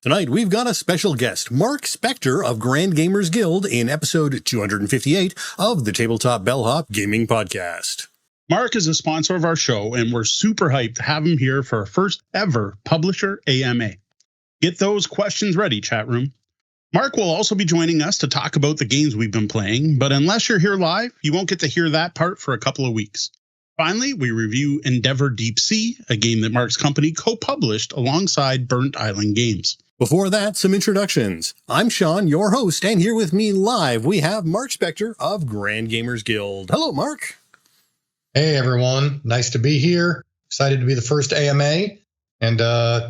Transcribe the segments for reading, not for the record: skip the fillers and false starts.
Tonight, we've got a special guest, Mark Spector of Grand Gamers Guild, in episode 258 of the Tabletop Bellhop Gaming Podcast. Mark is a sponsor of our show, and we're super hyped to have him here for our first ever Publisher AMA. Get those questions ready, chat room. Mark will also be joining us to talk about the games we've been playing, but unless you're here live, you won't get to hear that part for a couple of weeks. Finally, we review Endeavor Deep Sea, a game that Mark's company co-published alongside Burnt Island Games. Before that, some introductions. I'm Sean, your host, and here with me live, we have Mark Spector of Grand Gamers Guild. Hello, Mark. Hey, everyone. Nice to be here. Excited to be the first AMA and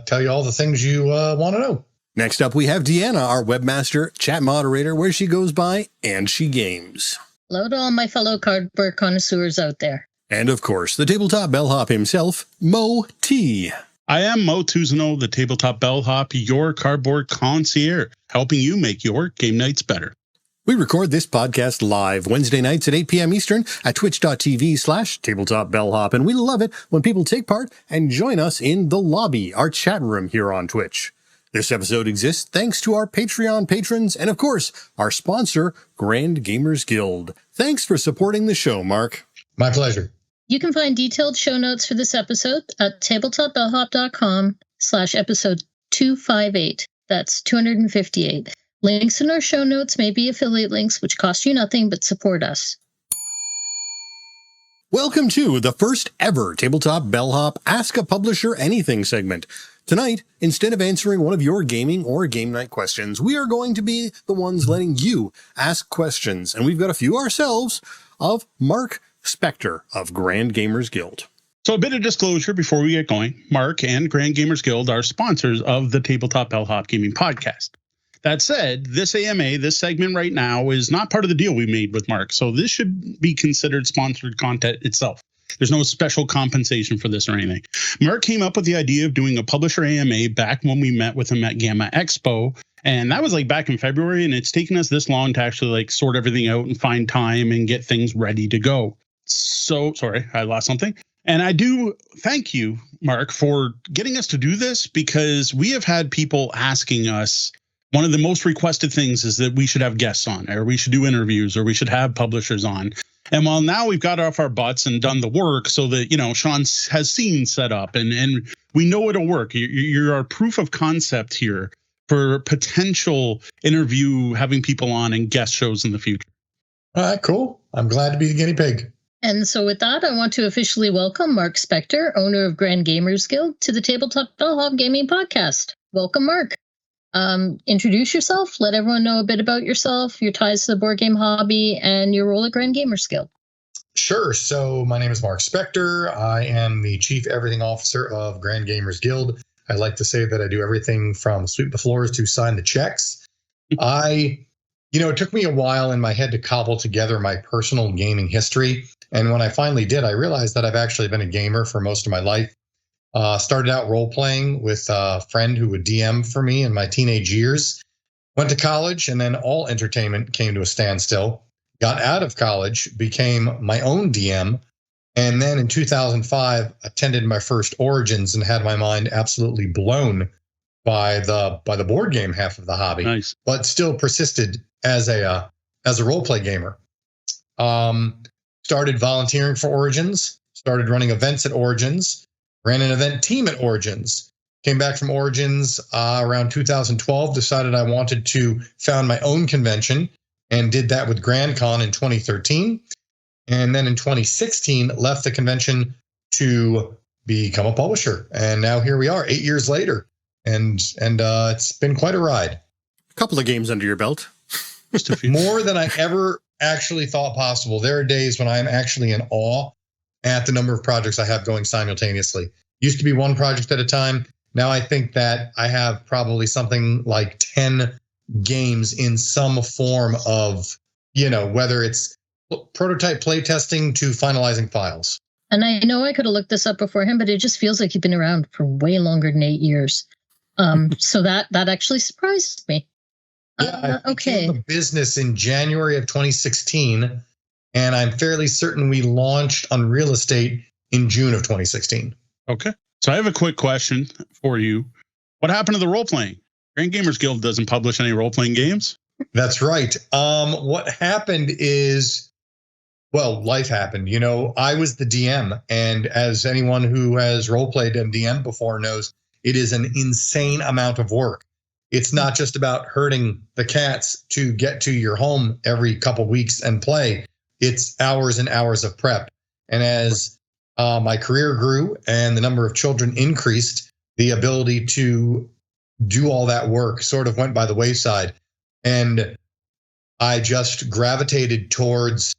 tell you all the things you want to know. Next up, we have Deanna, our webmaster, chat moderator, where she goes by And She Games. Hello to all my fellow cardboard connoisseurs out there. And of course, the Tabletop Bellhop himself, Mo T. I am Mo Tuzano, the Tabletop Bellhop, your cardboard concierge, helping you make your game nights better. We record this podcast live Wednesday nights at 8 p.m. Eastern at twitch.tv/tabletopbellhop, and we love it when people take part and join us in the lobby, our chat room here on Twitch. This episode exists thanks to our Patreon patrons and, of course, our sponsor, Grand Gamers Guild. Thanks for supporting the show, Mark. My pleasure. You can find detailed show notes for this episode at tabletopbellhop.com/episode 258. That's 258. Links in our show notes may be affiliate links, which cost you nothing but support us. Welcome to the first ever Tabletop Bellhop Ask a Publisher Anything segment. Tonight, instead of answering one of your gaming or game night questions, we are going to be the ones letting you ask questions. And we've got a few ourselves of Mark Spector of Grand Gamers Guild. So a bit of disclosure before we get going. Mark and Grand Gamers Guild are sponsors of the Tabletop Bellhop Gaming Podcast. That said, this AMA, this segment right now, is not part of the deal we made with Mark, so this should be considered sponsored content itself. There's no special compensation for this or anything. Mark came up with the idea of doing a Publisher AMA back when we met with him at Gamma Expo, and that was like back in February, and it's taken us this long to actually like sort everything out and find time and get things ready to go. So, sorry, I lost something. And I do thank you, Mark, for getting us to do this, because we have had people asking us, one of the most requested things is that we should have guests on, or we should do interviews, or we should have publishers on. And while now we've got off our butts and done the work so that, you know, Sean has scenes set up and we know it'll work. You're our proof of concept here for potential interview, having people on and guest shows in the future. All right, cool. I'm glad to be the guinea pig. And so with that, I want to officially welcome Mark Spector, owner of Grand Gamers Guild, to the Tabletop Bellhop Gaming Podcast. Welcome, Mark. Introduce yourself, let everyone know a bit about yourself, your ties to the board game hobby, and your role at Grand Gamers Guild. Sure. So my name is Mark Spector. I am the Chief Everything Officer of Grand Gamers Guild. I like to say that I do everything from sweep the floors to sign the checks. It took me a while in my head to cobble together my personal gaming history. And when I finally did, I realized that I've actually been a gamer for most of my life. Started out role-playing with a friend who would DM for me in my teenage years. Went to college, and then all entertainment came to a standstill. Got out of college, became my own DM, and then in 2005, attended my first Origins and had my mind absolutely blown by the board game half of the hobby. Nice. But still persisted as a role-play gamer. Started volunteering for Origins, started running events at Origins, ran an event team at Origins, came back from Origins around 2012, decided I wanted to found my own convention and did that with GrandCon in 2013. And then in 2016, left the convention to become a publisher. And now here we are 8 years later. And it's been quite a ride. A couple of games under your belt. Just a few. More than I ever actually thought possible. There are days when I'm actually in awe at the number of projects I have going simultaneously. Used to be one project at a time. Now I think that I have probably something like 10 games in some form of, whether it's prototype playtesting to finalizing files. And I know I could have looked this up beforehand, but it just feels like you've been around for way longer than 8 years. So that actually surprised me. Yeah, I okay. became a business in January of 2016, and I'm fairly certain we launched on real estate in June of 2016. Okay. So I have a quick question for you. What happened to the role playing? Grand Gamers Guild doesn't publish any role-playing games. That's right. What happened is, well, life happened. You know, I was the DM, and as anyone who has role-played and DM before knows, it is an insane amount of work. It's not just about herding the cats to get to your home every couple weeks and play. It's hours and hours of prep. And as my career grew and the number of children increased, the ability to do all that work sort of went by the wayside. And I just gravitated towards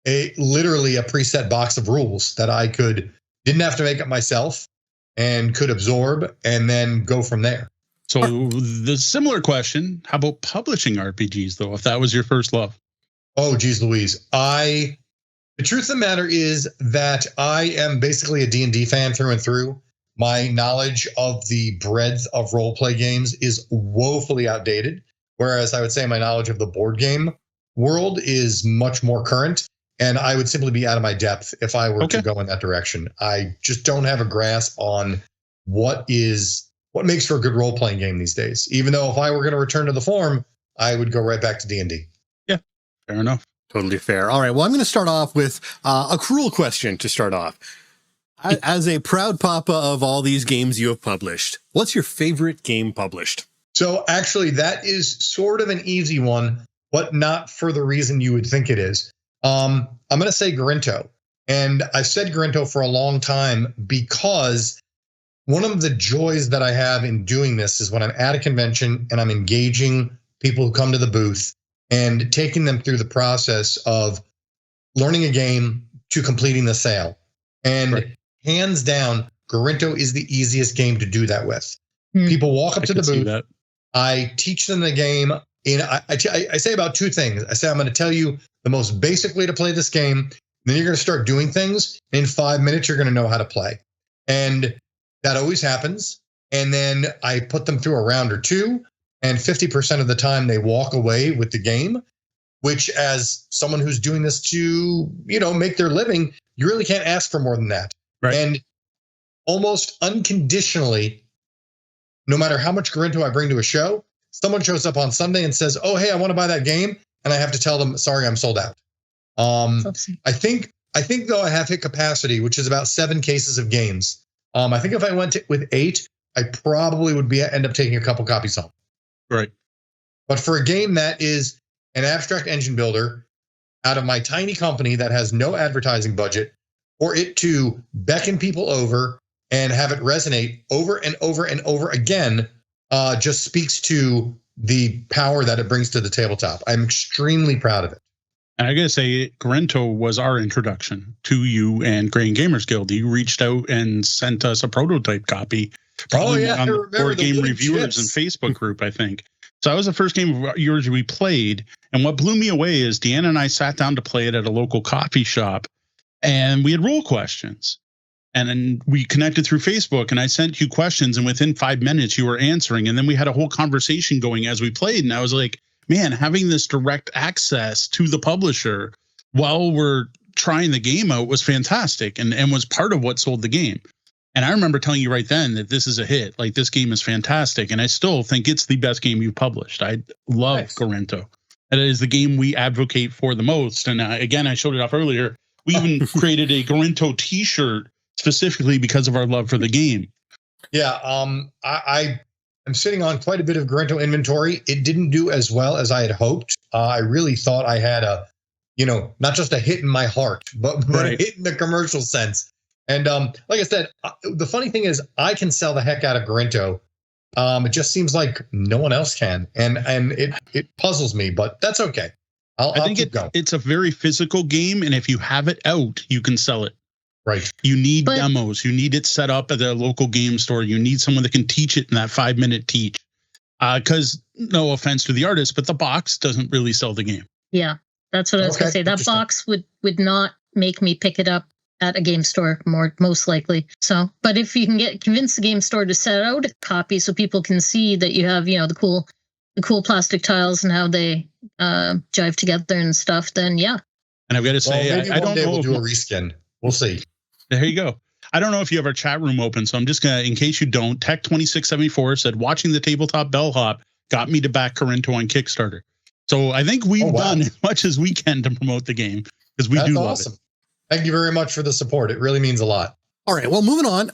literally a preset box of rules that I didn't have to make up myself and could absorb and then go from there. So the similar question, how about publishing RPGs though, if that was your first love? Oh, geez, Louise. The truth of the matter is that I am basically a D&D fan through and through. My knowledge of the breadth of role-play games is woefully outdated, whereas I would say my knowledge of the board game world is much more current, and I would simply be out of my depth if I were to go in that direction. I just don't have a grasp on what makes for a good role-playing game these days. Even though if I were going to return to the form, I would go right back to D&D. Yeah, fair enough. Totally fair. All right. Well, I'm going to start off with a cruel question to start off. As a proud papa of all these games you have published, what's your favorite game published? So actually, that is sort of an easy one, but not for the reason you would think it is. I'm going to say Grinto. And I've said Grinto for a long time because one of the joys that I have in doing this is when I'm at a convention and I'm engaging people who come to the booth and taking them through the process of learning a game to completing the sale. And hands down, Grinto is the easiest game to do that with. People walk up to the booth. I teach them the game. I say about two things. I say, I'm going to tell you the most basic way to play this game. Then you're going to start doing things. In 5 minutes, you're going to know how to play. And that always happens. And then I put them through a round or two. And 50% of the time they walk away with the game, which as someone who's doing this to, make their living, you really can't ask for more than that. Right. And almost unconditionally, no matter how much Grinto I bring to a show, someone shows up on Sunday and says, oh, hey, I want to buy that game. And I have to tell them, sorry, I'm sold out. I think though I have hit capacity, which is about 7 cases of games. I think if I went with 8, I probably would end up taking a couple copies home. Right. But for a game that is an abstract engine builder out of my tiny company that has no advertising budget, for it to beckon people over and have it resonate over and over and over again, just speaks to the power that it brings to the tabletop. I'm extremely proud of it. And I got to say, Grinto was our introduction to you and Grand Gamers Guild. You reached out and sent us a prototype copy. On the Board Game Reviewers and Facebook group, I think. So that was the first game of yours we played. And what blew me away is Deanna and I sat down to play it at a local coffee shop. And we had role questions. And then we connected through Facebook. And I sent you questions. And within 5 minutes, you were answering. And then we had a whole conversation going as we played. And I was like, man, having this direct access to the publisher while we're trying the game out was fantastic and was part of what sold the game. And I remember telling you right then that this is a hit. Like, this game is fantastic. And I still think it's the best game you've published. I love Grinto. It is the game we advocate for the most. And again, I showed it off earlier. We even created a Grinto t-shirt specifically because of our love for the game. Yeah. I'm sitting on quite a bit of Grinto inventory. It didn't do as well as I had hoped. I really thought I had not just a hit in my heart, but a hit in the commercial sense. And like I said, the funny thing is I can sell the heck out of Grinto. It just seems like no one else can. And it puzzles me, but that's okay. I think it's a very physical game. And if you have it out, you can sell it. Right. You need demos. You need it set up at the local game store. You need someone that can teach it in that 5-minute teach. Because no offense to the artist, but the box doesn't really sell the game. Yeah, that's what I was going to say. That box would not make me pick it up at a game store, most likely. So, but if you can convince the game store to set out a copy so people can see that you have, the cool plastic tiles and how they jive together and stuff, then yeah. And I've got to say, I don't know. We'll do a reskin. We'll see. There you go. I don't know if you have our chat room open, so I'm just going to, in case you don't, Tech2674 said, watching the tabletop bellhop got me to back Corinto on Kickstarter. So I think we've done as much as we can to promote the game because we do love it. Thank you very much for the support. It really means a lot. All right. Well, moving on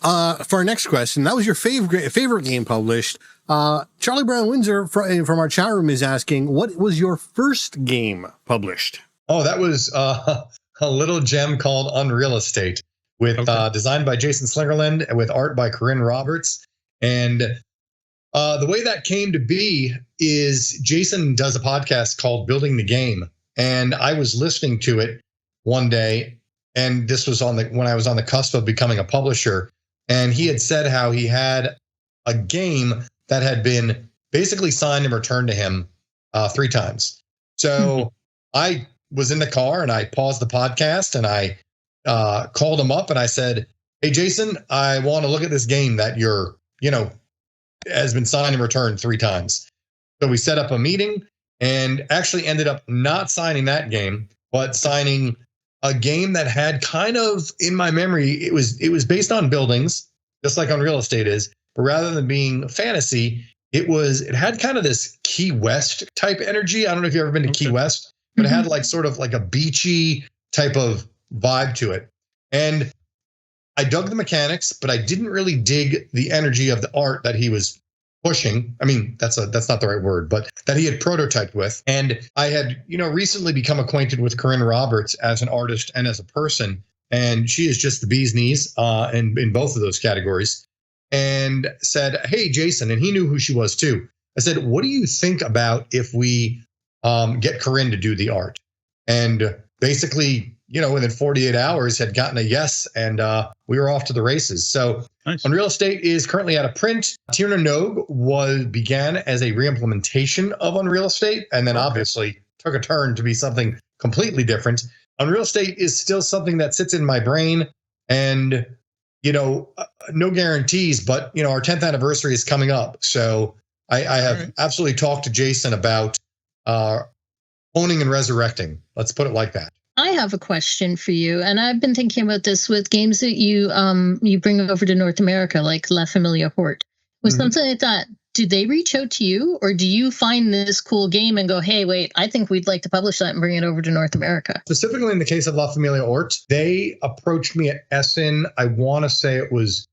for our next question. That was your favorite game published. Charlie Brown Windsor from our chat room is asking, what was your first game published? Oh, that was a little gem called Unreal Estate with designed by Jason Slingerland and with art by Corinne Roberts. And the way that came to be is Jason does a podcast called Building the Game. And I was listening to it one day, and this was when I was on the cusp of becoming a publisher. And he had said how he had a game that had been basically signed and returned to him 3 times. So I was in the car and I paused the podcast and I called him up and I said, "Hey, Jason, I want to look at this game that has been signed and returned 3 times. So we set up a meeting and actually ended up not signing that game, but signing a game that had kind of, in my memory, it was based on buildings, just like Unreal Estate is, but rather than being fantasy, it had kind of this Key West type energy. I don't know if you've ever been to Key West, but it had like sort of like a beachy type of vibe to it. And I dug the mechanics, but I didn't really dig the energy of the art that he was pushing. I mean, that's not the right word, but that he had prototyped with. And I had, recently become acquainted with Corinne Roberts as an artist and as a person. And she is just the bee's knees in both of those categories. And said, "Hey, Jason," and he knew who she was too. I said, "What do you think about if we get Corinne to do the art?" And basically, within 48 hours had gotten a yes, and we were off to the races. So nice. Unreal Estate is currently out of print. Tierna Nog began as a reimplementation of Unreal Estate, and then obviously took a turn to be something completely different. Unreal Estate is still something that sits in my brain, and no guarantees, but our 10th anniversary is coming up. So I have absolutely talked to Jason about owning and resurrecting. Let's put it like that. I have a question for you, and I've been thinking about this with games that you bring over to North America, like La Familia Hort. With something like that, do they reach out to you, or do you find this cool game and go, "Hey, wait, I think we'd like to publish that and bring it over to North America"? Specifically in the case of La Familia Hort, they approached me at Essen. I want to say it was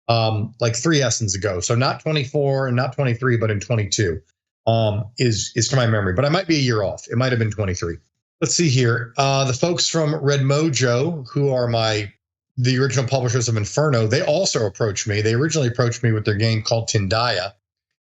like 3 Essens ago. So not 24 and not 23, but in 22 is to my memory. But I might be a year off. It might have been 23. Let's see here. The folks from Red Mojo, who are the original publishers of Inferno, they also approached me. They originally approached me with their game called Tindaya,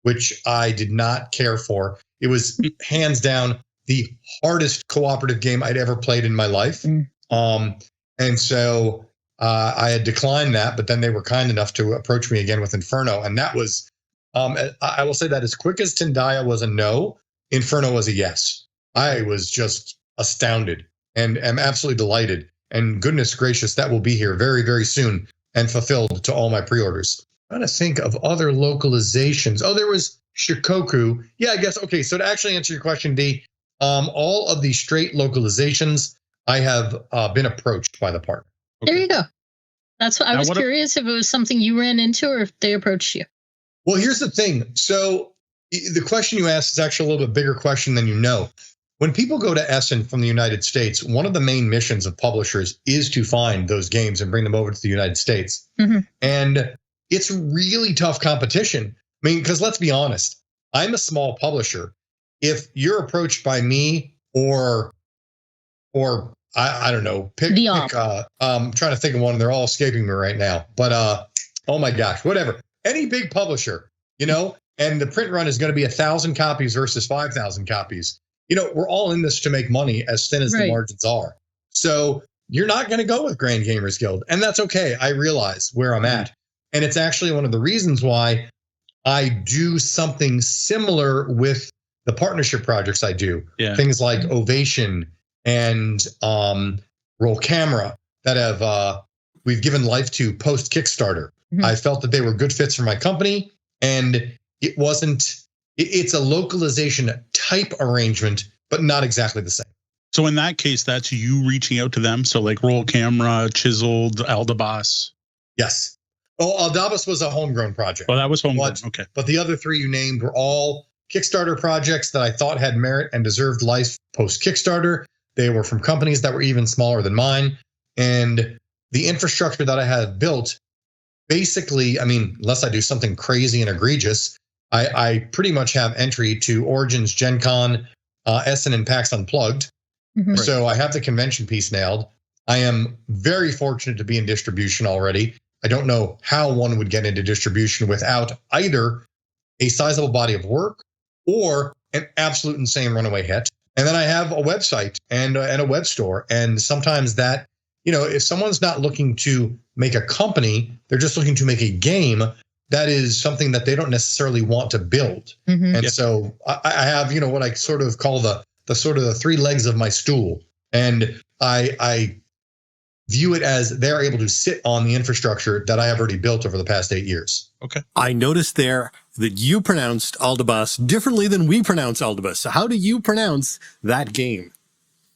which I did not care for. It was hands down the hardest cooperative game I'd ever played in my life. And so I had declined that, but then they were kind enough to approach me again with Inferno. And that was, I will say that as quick as Tindaya was a no, Inferno was a yes. I was just astounded and am absolutely delighted. And goodness gracious, that will be here very, very soon and fulfilled to all my pre-orders. I'm trying to think of other localizations. Oh, there was Shikoku. Yeah, I guess. Okay, so to actually answer your question, D, all of the straight localizations, I have been approached by the partner. Okay. There you go. That's what I was curious if it was something you ran into or if they approached you. Well, here's the thing. So the question you asked is actually a little bit bigger question than you know. When people go to Essen from the United States, one of the main missions of publishers is to find those games and bring them over to the United States. And it's really tough competition. I mean, because let's be honest, I'm a small publisher. If you're approached by me or I don't know, pick I'm trying to think of one. They're all escaping me right now. But oh my gosh, whatever. Any big publisher, and the print run is going to be 1,000 copies versus 5,000 copies. We're all in this to make money, as thin as the margins are. So you're not going to go with Grand Gamers Guild. And that's okay. I realize where I'm at. And it's actually one of the reasons why I do something similar with the partnership projects I do. Yeah. Things like Ovation and Roll Camera that have we've given life to post Kickstarter. I felt that they were good fits for my company, and it's a localization type arrangement, but not exactly the same. So in that case, that's you reaching out to them. So like Roll Camera, Chiseled, Aldabas. Yes. Oh, Aldabas was a homegrown project. Well, that was homegrown. Okay. But the other 3 you named were all Kickstarter projects that I thought had merit and deserved life post Kickstarter. They were from companies that were even smaller than mine. And the infrastructure that I had built, basically, I mean, unless I do something crazy and egregious, I pretty much have entry to Origins, Gen Con, Essen, and PAX Unplugged. Mhm. So I have the convention piece nailed. I am very fortunate to be in distribution already. I don't know how one would get into distribution without either a sizable body of work or an absolute insane runaway hit. And then I have a website and a web store. And sometimes that, if someone's not looking to make a company, they're just looking to make a game. That is something that they don't necessarily want to build. Mhm. And so I have, what I sort of call the sort of the three legs of my stool. And I view it as they're able to sit on the infrastructure that I have already built over the past 8 years. Okay. I noticed there that you pronounced Aldabas differently than we pronounce Aldabas. So how do you pronounce that game?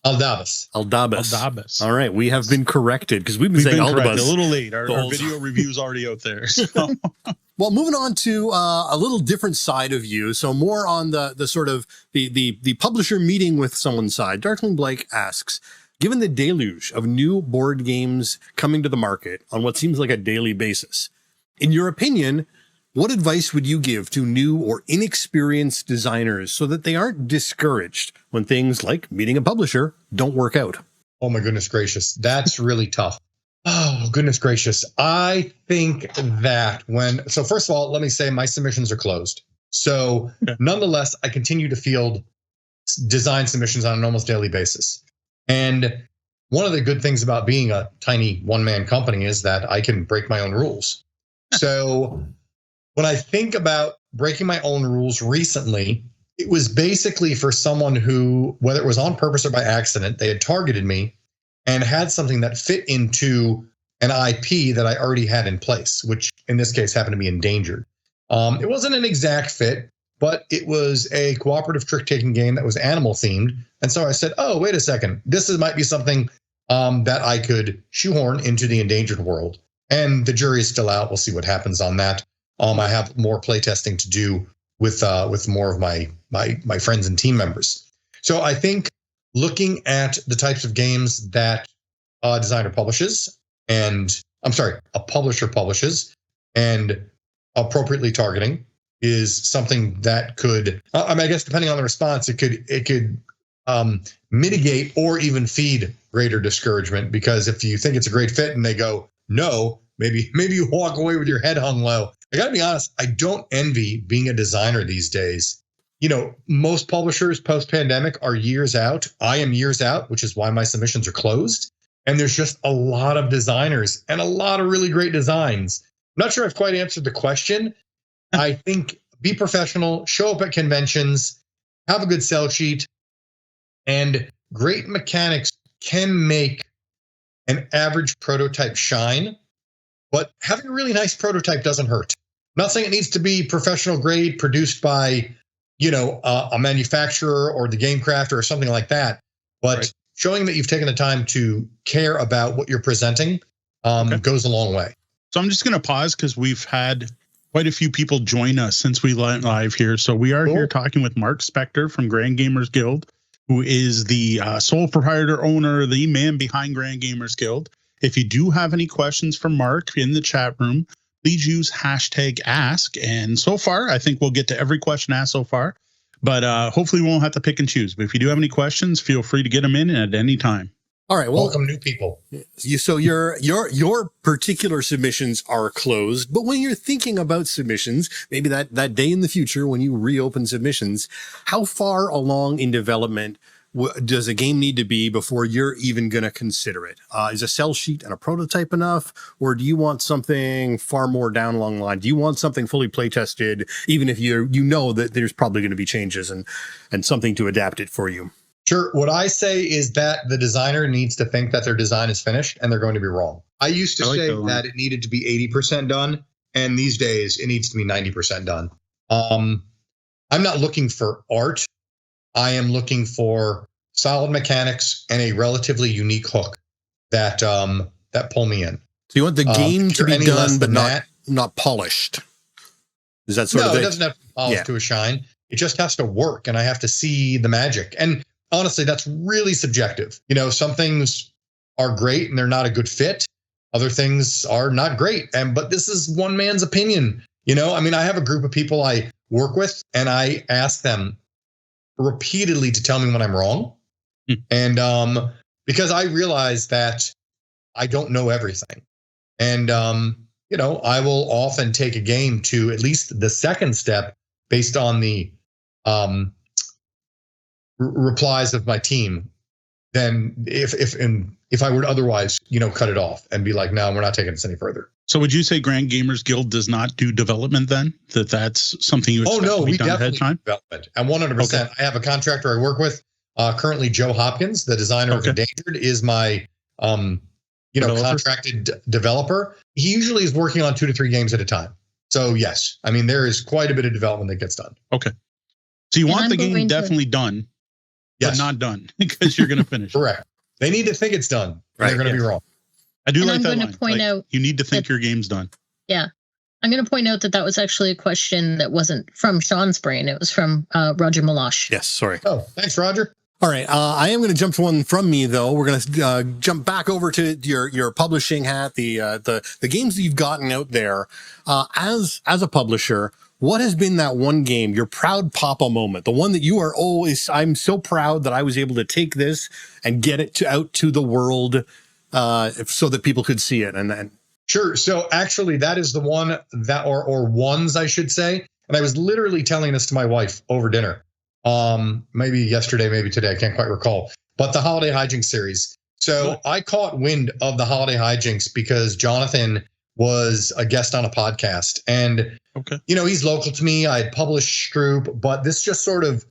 Aldabas. Aldabas. All right. We have been corrected because we've been saying corrected. Aldabas. A little late. Our whole video review's already out there. So. Well, moving on to a little different side of you. So more on the sort of the publisher meeting with someone's side. Darkling Blake asks, given the deluge of new board games coming to the market on what seems like a daily basis, in your opinion, what advice would you give to new or inexperienced designers so that they aren't discouraged when things like meeting a publisher don't work out? Oh my goodness gracious. That's really tough. Oh, goodness gracious. I think that so first of all, let me say my submissions are closed. So nonetheless, I continue to field design submissions on an almost daily basis. And one of the good things about being a tiny one-man company is that I can break my own rules. So when I think about breaking my own rules recently, it was basically for someone who, whether it was on purpose or by accident, they had targeted me and had something that fit into an IP that I already had in place, which in this case happened to be endangered. It wasn't an exact fit, but it was a cooperative trick-taking game that was animal-themed. And so I said, oh, wait a second. This might be something that I could shoehorn into the endangered world. And the jury is still out. We'll see what happens on that. I have more playtesting to do with more of my friends and team members. So I think looking at the types of games that a designer publishes, a publisher publishes, and appropriately targeting is something that could, I guess, depending on the response, it could mitigate or even feed greater discouragement. Because if you think it's a great fit and they go no, maybe you walk away with your head hung low. I got to be honest, I don't envy being a designer these days. Most publishers post-pandemic are years out. I am years out, which is why my submissions are closed. And there's just a lot of designers and a lot of really great designs. I'm not sure I've quite answered the question. I think be professional, show up at conventions, have a good sell sheet, and great mechanics can make an average prototype shine. But having a really nice prototype doesn't hurt. I'm not saying it needs to be professional grade, produced by a manufacturer or the game crafter or something like that. But showing that you've taken the time to care about what you're presenting goes a long way. So I'm just going to pause because we've had quite a few people join us since we went live here. So we are here talking with Mark Spector from Grand Gamers Guild, who is the sole proprietor owner, the man behind Grand Gamers Guild. If you do have any questions for Mark in the chat room, please use #ask. And so far, I think we'll get to every question asked so far. But hopefully we won't have to pick and choose. But if you do have any questions, feel free to get them in at any time. All right. Well, welcome new people. So your particular submissions are closed, but when you're thinking about submissions, maybe that day in the future when you reopen submissions, how far along in development does a game need to be before you're even going to consider it? Is a sell sheet and a prototype enough, or do you want something far more down along the line? Do you want something fully play tested, even if you know that there's probably going to be changes and something to adapt it for you? Sure. What I say is that the designer needs to think that their design is finished, and they're going to be wrong. I used to say that it needed to be 80% done, and these days it needs to be 90% done. I'm not looking for art. I am looking for solid mechanics and a relatively unique hook that pull me in. So you want the game to be done, but not polished. Is that sort of it doesn't have to be polished to a shine. It just has to work, and I have to see the magic. And honestly, that's really subjective. You know, some things are great and they're not a good fit. Other things are not great. But this is one man's opinion. You know, I mean, I have a group of people I work with, and I ask them repeatedly to tell me when I'm wrong. And because I realize that I don't know everything. And, you know, I will often take a game to at least the second step based on the replies of my team. Then if I would otherwise, you know, cut it off and be like, no, we're not taking this any further. So would you say Grand Gamers Guild does not do development then? That's something you expect to be done ahead of time? Development. And 100%. Okay. I have a contractor I work with. Currently, Joe Hopkins, the designer of Endangered, is my contracted developer. He usually is working on 2 to 3 games at a time. So yes, I mean, there is quite a bit of development that gets done. Okay. So you want the game definitely done, but not done because you're going to finish. Correct. They need to think it's done. Right. They're going to be wrong. I do like that line. Point out you need to think your game's done. Yeah. I'm going to point out that was actually a question that wasn't from Sean's brain. It was from Roger Malash. Yes, sorry. Oh, thanks, Roger. All right. I am going to jump to one from me, though. We're going to jump back over to your publishing hat, the games that you've gotten out there. As a publisher, what has been that one game, your proud papa moment, the one that you are always, I'm so proud that I was able to take this and get it out to the world so that people could see it? And Sure. So actually, that is the one that, or ones, I should say. And I was literally telling this to my wife over dinner. Maybe yesterday, maybe today, I can't quite recall, but the Holiday Hijinks series. So I caught wind of the Holiday Hijinks because Jonathan was a guest on a podcast, and, you know, he's local to me. I had published Stroop, but this just sort of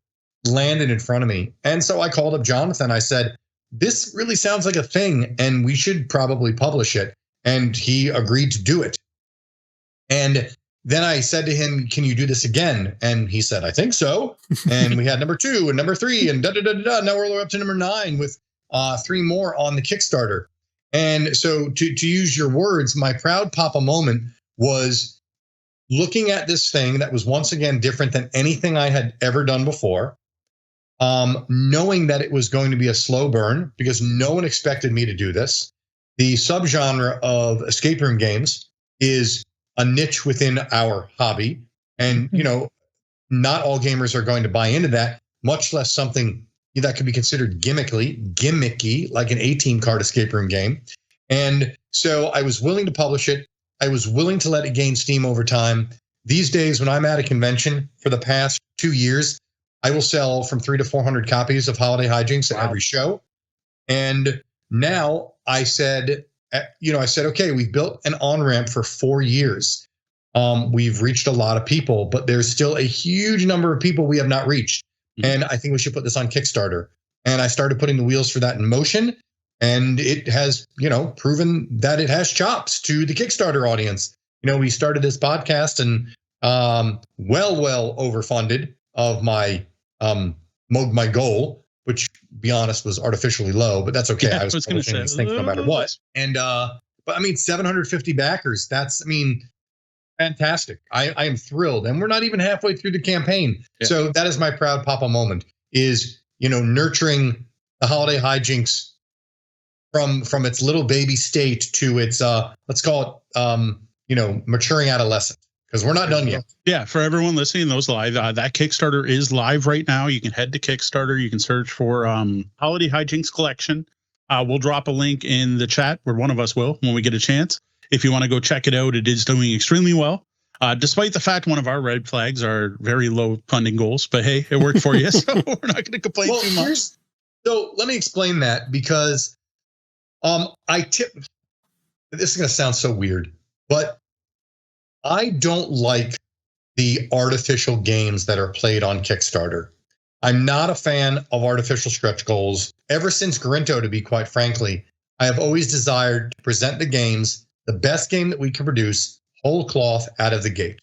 landed in front of me. And so I called up Jonathan. I said, this really sounds like a thing and we should probably publish it. And he agreed to do it. And then I said to him, can you do this again? And he said, I think so. And we had number 2 and number 3 and da-da-da-da-da. Now we're up to number 9 with 3 more on the Kickstarter. And so to use your words, my proud papa moment was looking at this thing that was once again different than anything I had ever done before, knowing that it was going to be a slow burn because no one expected me to do this. The subgenre of escape room games is a niche within our hobby. And, you know, not all gamers are going to buy into that, much less something that could be considered gimmicky, like an 18 card escape room game. And so I was willing to publish it. I was willing to let it gain steam over time. These days, when I'm at a convention for the past 2 years, I will sell from 300 to 400 copies of Holiday Hijinks at every show. And now I said, okay, we've built an on-ramp for 4 years. We've reached a lot of people, but there's still a huge number of people we have not reached. And I think we should put this on Kickstarter. And I started putting the wheels for that in motion. And it has, you know, proven that it has chops to the Kickstarter audience. You know, we started this podcast and well overfunded of my goal, which, be honest, was artificially low, but that's okay. Yeah, I was publishing these things no matter what. And but I mean, 750 backers. That's, I mean, fantastic. I am thrilled, and we're not even halfway through the campaign. Yeah. So that is my proud papa moment. Is, you know, nurturing the Holiday Hijinks from its little baby state to its let's call it maturing adolescent, because we're not done yet. Yeah, for everyone listening, those live, that Kickstarter is live right now. You can head to Kickstarter. You can search for Holiday Hijinks Collection. We'll drop a link in the chat, or one of us will when we get a chance. If you want to go check it out, it is doing extremely well. Despite the fact one of our red flags are very low funding goals, but hey, it worked for you, so we're not going to complain too much. So let me explain that, because this is going to sound so weird, but I don't like the artificial games that are played on Kickstarter. I'm not a fan of artificial stretch goals. Ever since Grinto, to be quite frankly, I have always desired to present the games, the best game that we can produce, whole cloth out of the gate.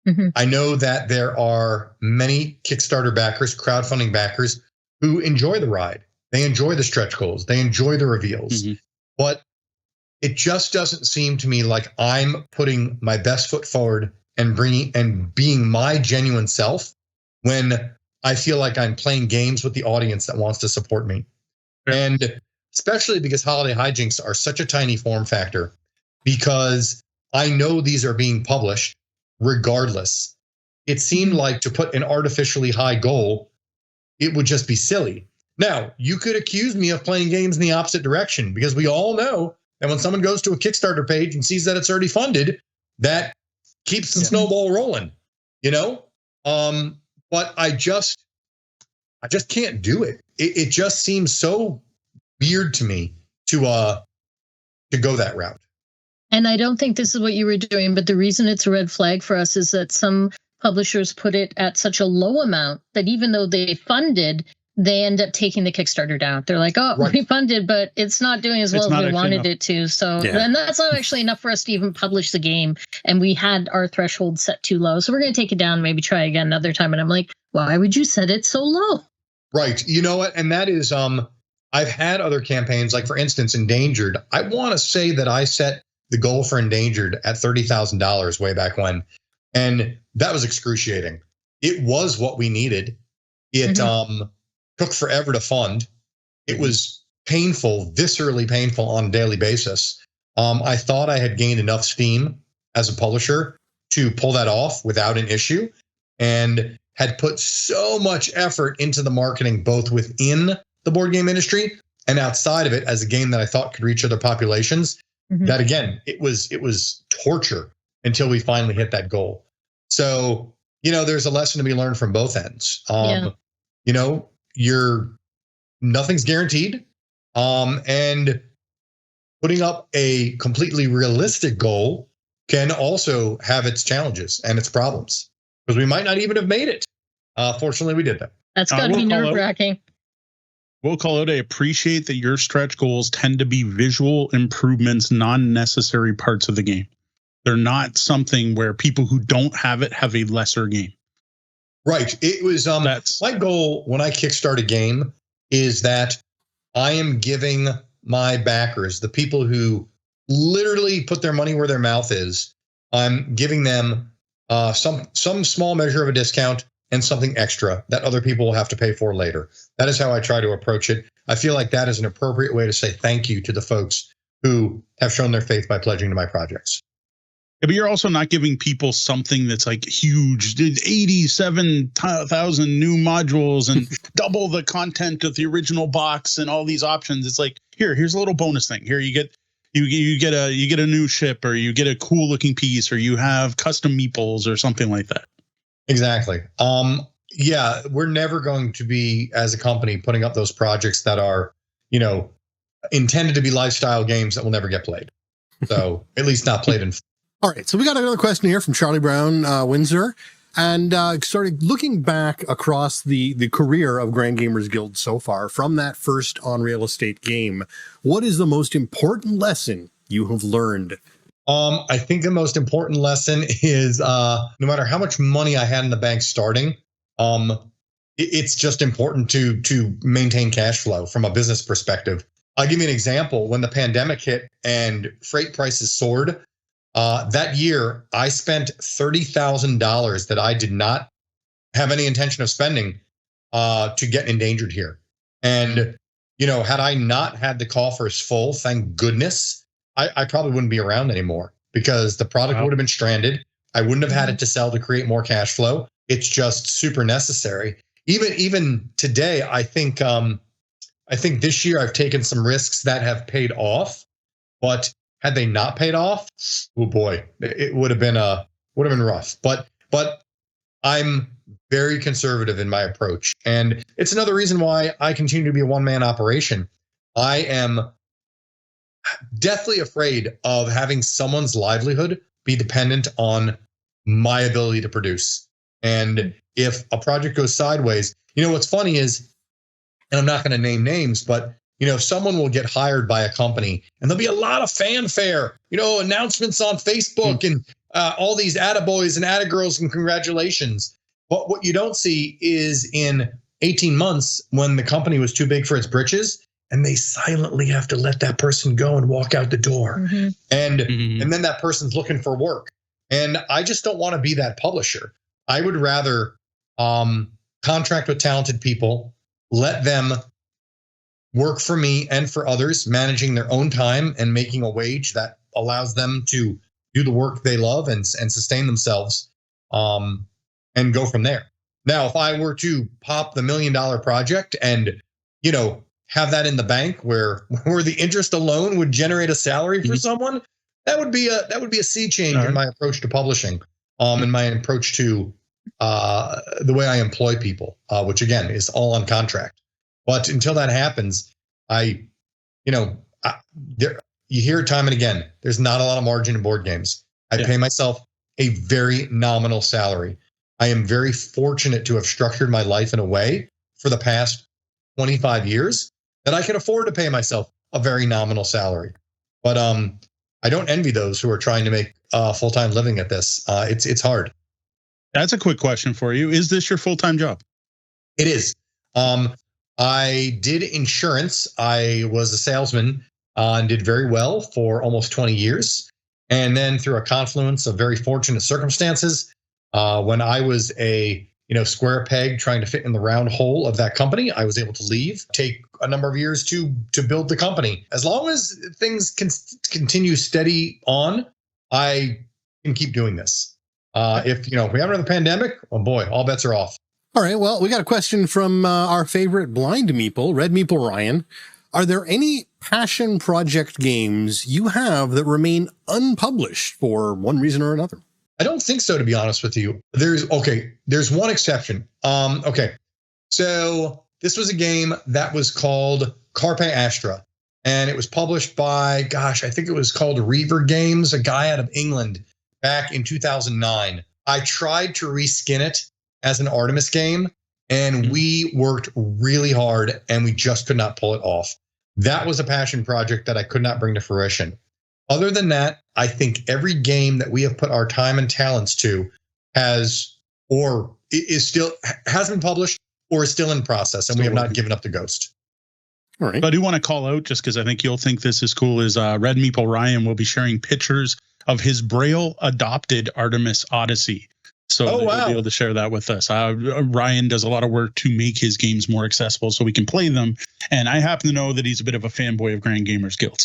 Mm-hmm. I know that there are many Kickstarter backers, crowdfunding backers, who enjoy the ride. They enjoy the stretch goals. They enjoy the reveals. Mm-hmm. But it just doesn't seem to me like I'm putting my best foot forward and being my genuine self when I feel like I'm playing games with the audience that wants to support me. Sure. And especially because Holiday Hijinks are such a tiny form factor, because I know these are being published regardless. It seemed like to put an artificially high goal, it would just be silly. Now, you could accuse me of playing games in the opposite direction, because we all know that when someone goes to a Kickstarter page and sees that it's already funded, that keeps the snowball rolling, you know? But I just can't do it. It just seems so weird to me to go that route. And I don't think this is what you were doing, but the reason it's a red flag for us is that some publishers put it at such a low amount that even though they funded, they end up taking the Kickstarter down. They're like, oh, Right. we funded, but it's not doing as well as we wanted it to. So then that's not actually enough for us to even publish the game. And we had our threshold set too low. So we're going to take it down, maybe try again another time. And I'm like, why would you set it so low? Right. You know what? And that is, I've had other campaigns, like for instance, Endangered. I want to say that I set the goal for Endangered at $30,000 way back when. And that was excruciating. It was what we needed. It took forever to fund. It was painful, viscerally painful on a daily basis. I thought I had gained enough steam as a publisher to pull that off without an issue, and had put so much effort into the marketing, both within the board game industry and outside of it, as a game that I thought could reach other populations. That again, it was torture until we finally hit that goal. So, you know, there's a lesson to be learned from both ends. You know, nothing's guaranteed. And putting up a completely realistic goal can also have its challenges and its problems, because we might not even have made it. Fortunately, we did that. That's got to be nerve-wracking. We'll call it. I appreciate that your stretch goals tend to be visual improvements, non-necessary parts of the game. They're not something where people who don't have it have a lesser game. Right. It was my goal when I kickstart a game is that I am giving my backers, the people who literally put their money where their mouth is, I'm giving them some small measure of a discount and something extra that other people will have to pay for later. That is how I try to approach it. I feel like that is an appropriate way to say thank you to the folks who have shown their faith by pledging to my projects. Yeah, but you're also not giving people something that's like huge, 87,000 new modules and double the content of the original box and all these options. It's like, here's a little bonus thing. Here you get a new ship, or you get a cool looking piece, or you have custom meeples or something like that. Exactly. Yeah, we're never going to be, as a company, putting up those projects that are, you know, intended to be lifestyle games that will never get played. So at least not played in. All right, so we got another question here from Charlie Brown Windsor, and started looking back across the career of Grand Gamers Guild so far, from that first on real estate game. What is the most important lesson you have learned? I think the most important lesson is no matter how much money I had in the bank starting, it's just important to maintain cash flow from a business perspective. I'll give you an example. When the pandemic hit and freight prices soared, that year I spent $30,000 that I did not have any intention of spending to get Endangered here. And, you know, had I not had the coffers full, thank goodness, I probably wouldn't be around anymore, because the product would have been stranded. I wouldn't have had it to sell to create more cash flow. It's just super necessary. Even today, I think this year I've taken some risks that have paid off, but had they not paid off, oh boy, it would have been rough. But I'm very conservative in my approach, and it's another reason why I continue to be a one-man operation. I am deathly afraid of having someone's livelihood be dependent on my ability to produce. And if a project goes sideways, you know, what's funny is, and I'm not going to name names, but, you know, someone will get hired by a company and there'll be a lot of fanfare, you know, announcements on Facebook and all these attaboys and attagirls and congratulations. But what you don't see is in 18 months, when the company was too big for its britches, and they silently have to let that person go and walk out the door. And then that person's looking for work. And I just don't want to be that publisher. I would rather contract with talented people, let them work for me and for others, managing their own time and making a wage that allows them to do the work they love and sustain themselves, and go from there. Now, if I were to pop the $1 million project and, have that in the bank where the interest alone would generate a salary for someone, that would be a sea change in my approach to publishing, and my approach to the way I employ people, which again is all on contract. But until that happens, you hear it time and again, there's not a lot of margin in board games. I pay myself a very nominal salary. I am very fortunate to have structured my life in a way for the past 25 years that I can afford to pay myself a very nominal salary. But I don't envy those who are trying to make a full-time living at this. It's hard. That's a quick question for you. Is this your full-time job? It is. I did insurance. I was a salesman and did very well for almost 20 years. And then through a confluence of very fortunate circumstances, when I was a square peg trying to fit in the round hole of that company, I was able to leave, take a number of years to build the company. As long as things can continue steady on, I can keep doing this. If we have another pandemic, oh boy, all bets are off. All right. Well, we got a question from our favorite blind meeple, Red Meeple Ryan. Are there any passion project games you have that remain unpublished for one reason or another? I don't think so, to be honest with you. There's one exception. So this was a game that was called Carpe Astra, and it was published by, I think it was called Reaver Games, a guy out of England back in 2009. I tried to reskin it as an Artemis game, and we worked really hard, and we just could not pull it off. That was a passion project that I could not bring to fruition. Other than that, I think every game that we have put our time and talents to has been published or is still in process, and we have not given up the ghost. All right. But I do want to call out, just because I think you'll think this is cool, is Red Meeple Ryan will be sharing pictures of his Braille adopted Artemis Odyssey. So he'll be able to share that with us. Ryan does a lot of work to make his games more accessible so we can play them. And I happen to know that he's a bit of a fanboy of Grand Gamers Guild.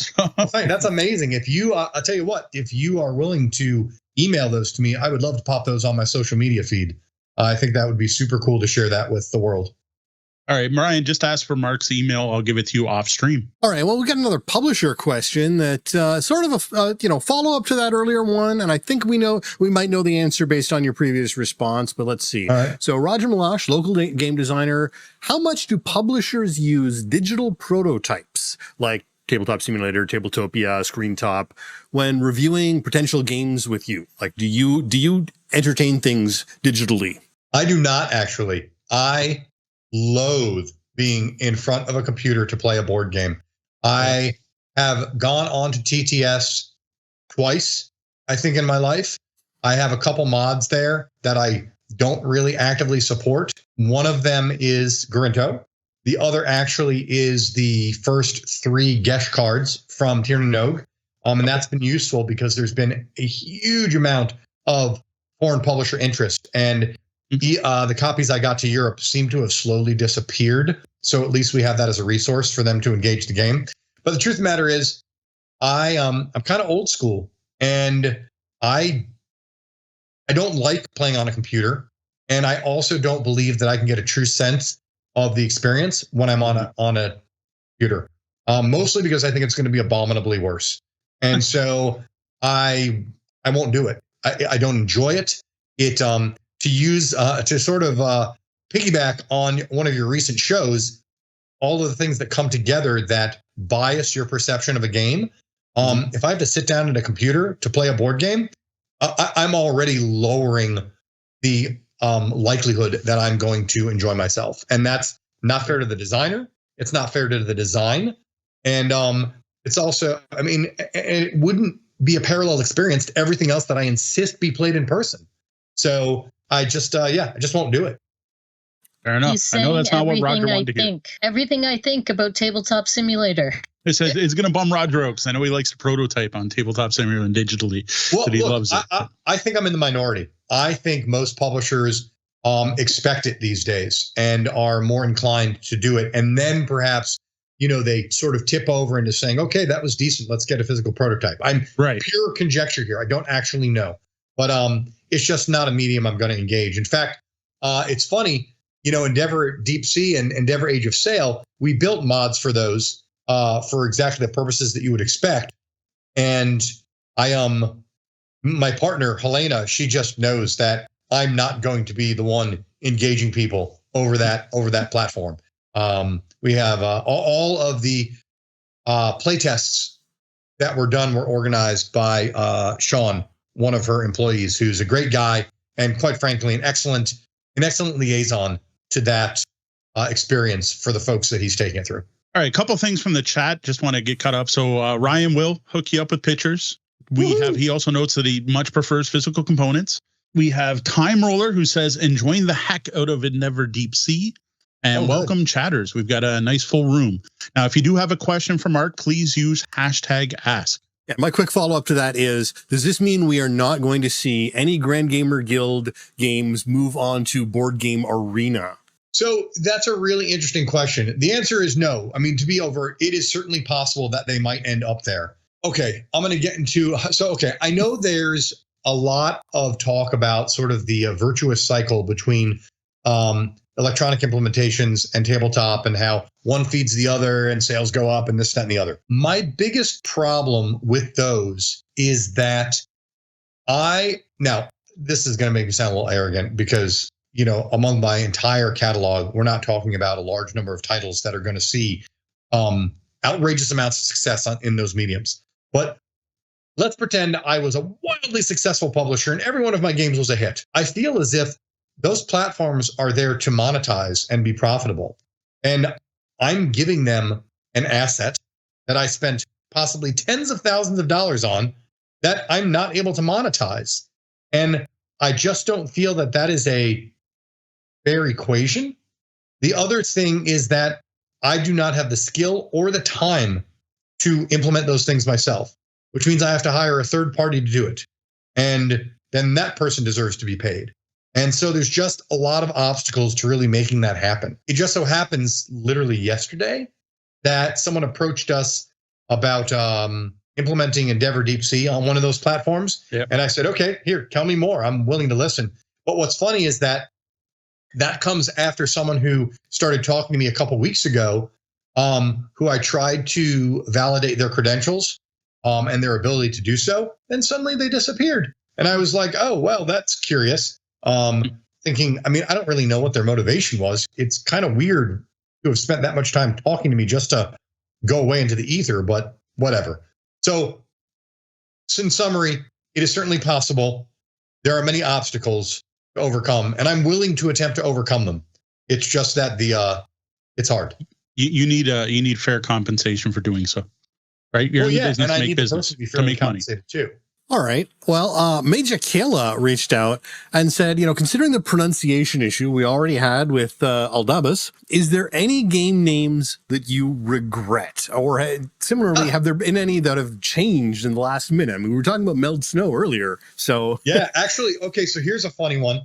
That's amazing. If you, I'll tell you what, if you are willing to email those to me, I would love to pop those on my social media feed. I think that would be super cool to share that with the world. All right, Ryan, just ask for Mark's email. I'll give it to you off stream. All right. Well, we got another publisher question that sort of a follow up to that earlier one, and I think we might know the answer based on your previous response. But let's see. All right. So, Roger Malash, local game designer, how much do publishers use digital prototypes like Tabletop Simulator, Tabletopia, Screentop when reviewing potential games with you? Like, do you entertain things digitally? I do not actually. I loathe being in front of a computer to play a board game. I have gone on to TTS twice, I think, in my life. I have a couple mods there that I don't really actively support. One of them is Grinto. The other actually is the first 3 Gesh cards from Tir na Nog. And that's been useful because there's been a huge amount of foreign publisher interest. And the copies I got to Europe seem to have slowly disappeared. So at least we have that as a resource for them to engage the game. But the truth of the matter is, I'm kind of old school, and I don't like playing on a computer. And I also don't believe that I can get a true sense of the experience when I'm on a computer. Mostly because I think it's going to be abominably worse. And so I won't do it. I don't enjoy it. To sort of piggyback on one of your recent shows, all of the things that come together that bias your perception of a game. If I have to sit down at a computer to play a board game, I'm already lowering the likelihood that I'm going to enjoy myself. And that's not fair to the designer. It's not fair to the design. And it's also, it wouldn't be a parallel experience to everything else that I insist be played in person. So I just won't do it. Fair enough. I know that's not what Roger wanted to hear. Everything I think about Tabletop Simulator. It's going to bum Roger out because I know he likes to prototype on Tabletop Simulator and digitally. Well, he loves it. I think I'm in the minority. I think most publishers expect it these days and are more inclined to do it. And then perhaps, they sort of tip over into saying, okay, that was decent. Let's get a physical prototype. I'm pure conjecture here. I don't actually know, but it's just not a medium I'm going to engage. In fact, it's funny, Endeavor Deep Sea and Endeavor Age of Sail, we built mods for those for exactly the purposes that you would expect. And my partner, Helena, she just knows that I'm not going to be the one engaging people over that platform. We have all of the playtests that were done were organized by Sean, one of her employees, who's a great guy and, quite frankly, an excellent liaison to that experience for the folks that he's taking it through. All right, a couple things from the chat. Just want to get caught up. So Ryan will hook you up with pictures. He also notes that he much prefers physical components. We have Time Roller, who says, enjoying the heck out of Endeavor Deep Sea. And welcome, chatters. We've got a nice full room. Now, if you do have a question for Mark, please use #ask. Yeah, my quick follow-up to that is, does this mean we are not going to see any Grand Gamer Guild games move on to Board Game Arena? So that's a really interesting question. The answer is no. I mean, to be overt, it is certainly possible that they might end up there. Okay, I'm going to get into... I know there's a lot of talk about sort of the virtuous cycle between electronic implementations and tabletop, and how one feeds the other and sales go up and this, that, and the other. My biggest problem with those is that now this is going to make me sound a little arrogant because, among my entire catalog, we're not talking about a large number of titles that are going to see outrageous amounts of success in those mediums. But let's pretend I was a wildly successful publisher and every one of my games was a hit. I feel as if those platforms are there to monetize and be profitable. And I'm giving them an asset that I spent possibly tens of thousands of dollars on that I'm not able to monetize. And I just don't feel that that is a fair equation. The other thing is that I do not have the skill or the time to implement those things myself, which means I have to hire a third party to do it. And then that person deserves to be paid. And so there's just a lot of obstacles to really making that happen. It just so happens literally yesterday that someone approached us about implementing Endeavor Deep Sea on one of those platforms. Yep. And I said, okay, here, tell me more. I'm willing to listen. But what's funny is that comes after someone who started talking to me a couple weeks ago, who I tried to validate their credentials and their ability to do so. And suddenly they disappeared. And I was like, oh, well, that's curious. Thinking, I don't really know what their motivation was. It's kind of weird to have spent that much time talking to me just to go away into the ether, but whatever. So in summary, it is certainly possible. There are many obstacles to overcome, and I'm willing to attempt to overcome them. It's just that it's hard. You need fair compensation for doing so, right? You're in the business to make business, to make money too. All right. Well, Major Kayla reached out and said, considering the pronunciation issue we already had with Aldabas, is there any game names that you regret? Or similarly, have there been any that have changed in the last minute? We were talking about Meld Snow earlier. So yeah, actually, okay, so here's a funny one.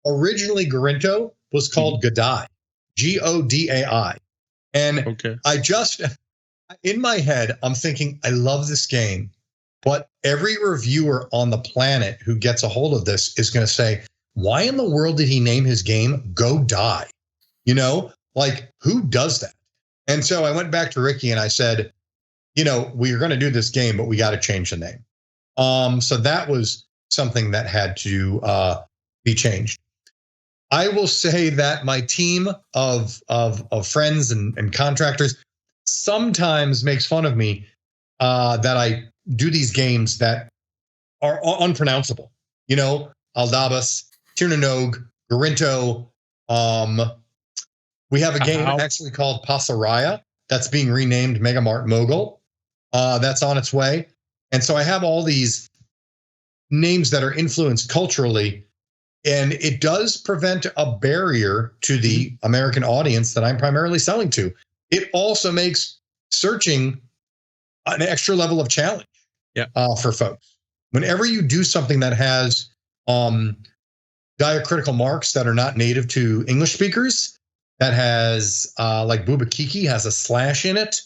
Originally, Gorinto was called Godai, Godai. And I just, in my head, I'm thinking, I love this game. But every reviewer on the planet who gets a hold of this is going to say, why in the world did he name his game Go Die? Who does that? And so I went back to Ricky and I said, we're going to do this game, but we got to change the name. So that was something that had to be changed. I will say that my team of friends and contractors sometimes makes fun of me that I do these games that are unpronounceable. Aldabas, Tirnanog, Gorinto. We have a game actually called Pasaraya that's being renamed Megamart Mogul. That's on its way. And so I have all these names that are influenced culturally, and it does prevent a barrier to the American audience that I'm primarily selling to. It also makes searching an extra level of challenge for folks. Whenever you do something that has diacritical marks that are not native to English speakers. That has like Bubakiki has a slash in it.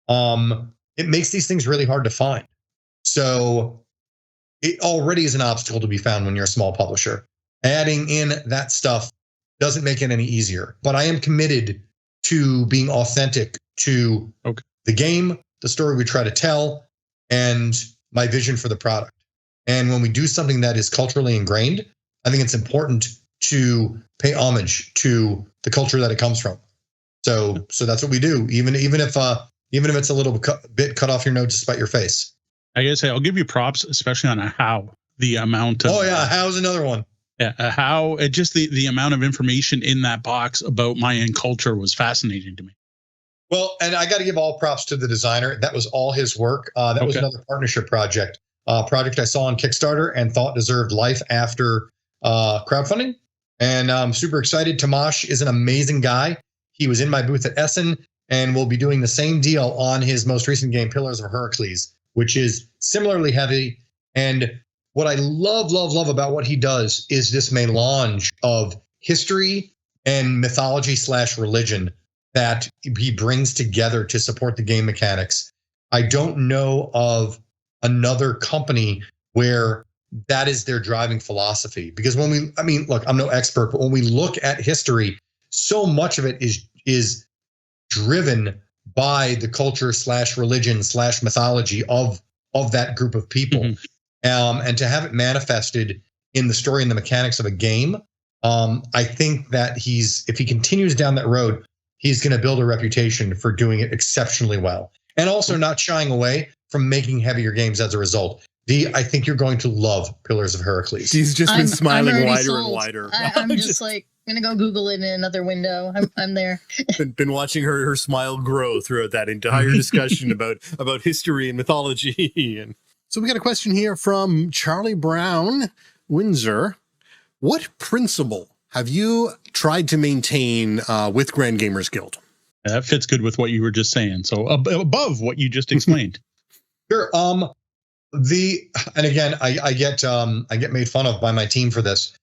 It makes these things really hard to find. So it already is an obstacle to be found when you're a small publisher. Adding in that stuff doesn't make it any easier. But I am committed to being authentic to the game, the story we try to tell, and my vision for the product. And when we do something that is culturally ingrained, I think it's important to pay homage to the culture that it comes from. So that's what we do, even if it's a little bit cut off your nose to spite your face. I gotta say, I'll give you props, especially on a how. The amount of how's another one. Yeah, how just the amount of information in that box about Mayan culture was fascinating to me. Well, and I got to give all props to the designer. That was all his work. That was another partnership project. Project I saw on Kickstarter and thought deserved life after crowdfunding. And I'm super excited. Tomasz is an amazing guy. He was in my booth at Essen and will be doing the same deal on his most recent game, Pillars of Heracles, which is similarly heavy. And what I love about what he does is this melange of history and mythology / religion that he brings together to support the game mechanics. I don't know of another company where that is their driving philosophy. Because look, I'm no expert, but when we look at history, so much of it is driven by the culture / religion / mythology of that group of people. Mm-hmm. And to have it manifested in the story and the mechanics of a game, I think that if he continues down that road, he's going to build a reputation for doing it exceptionally well. And also not shying away from making heavier games as a result. I think you're going to love Pillars of Heracles. He's just been smiling wider and wider. I'm just like, I'm going to go Google it in another window. I'm there. Been watching her smile grow throughout that entire discussion about history and mythology. And so we got a question here from Charlie Brown, Windsor. What principle have you tried to maintain with Grand Gamers Guild? That fits good with what you were just saying. So above what you just explained. Sure. And again, I get made fun of by my team for this.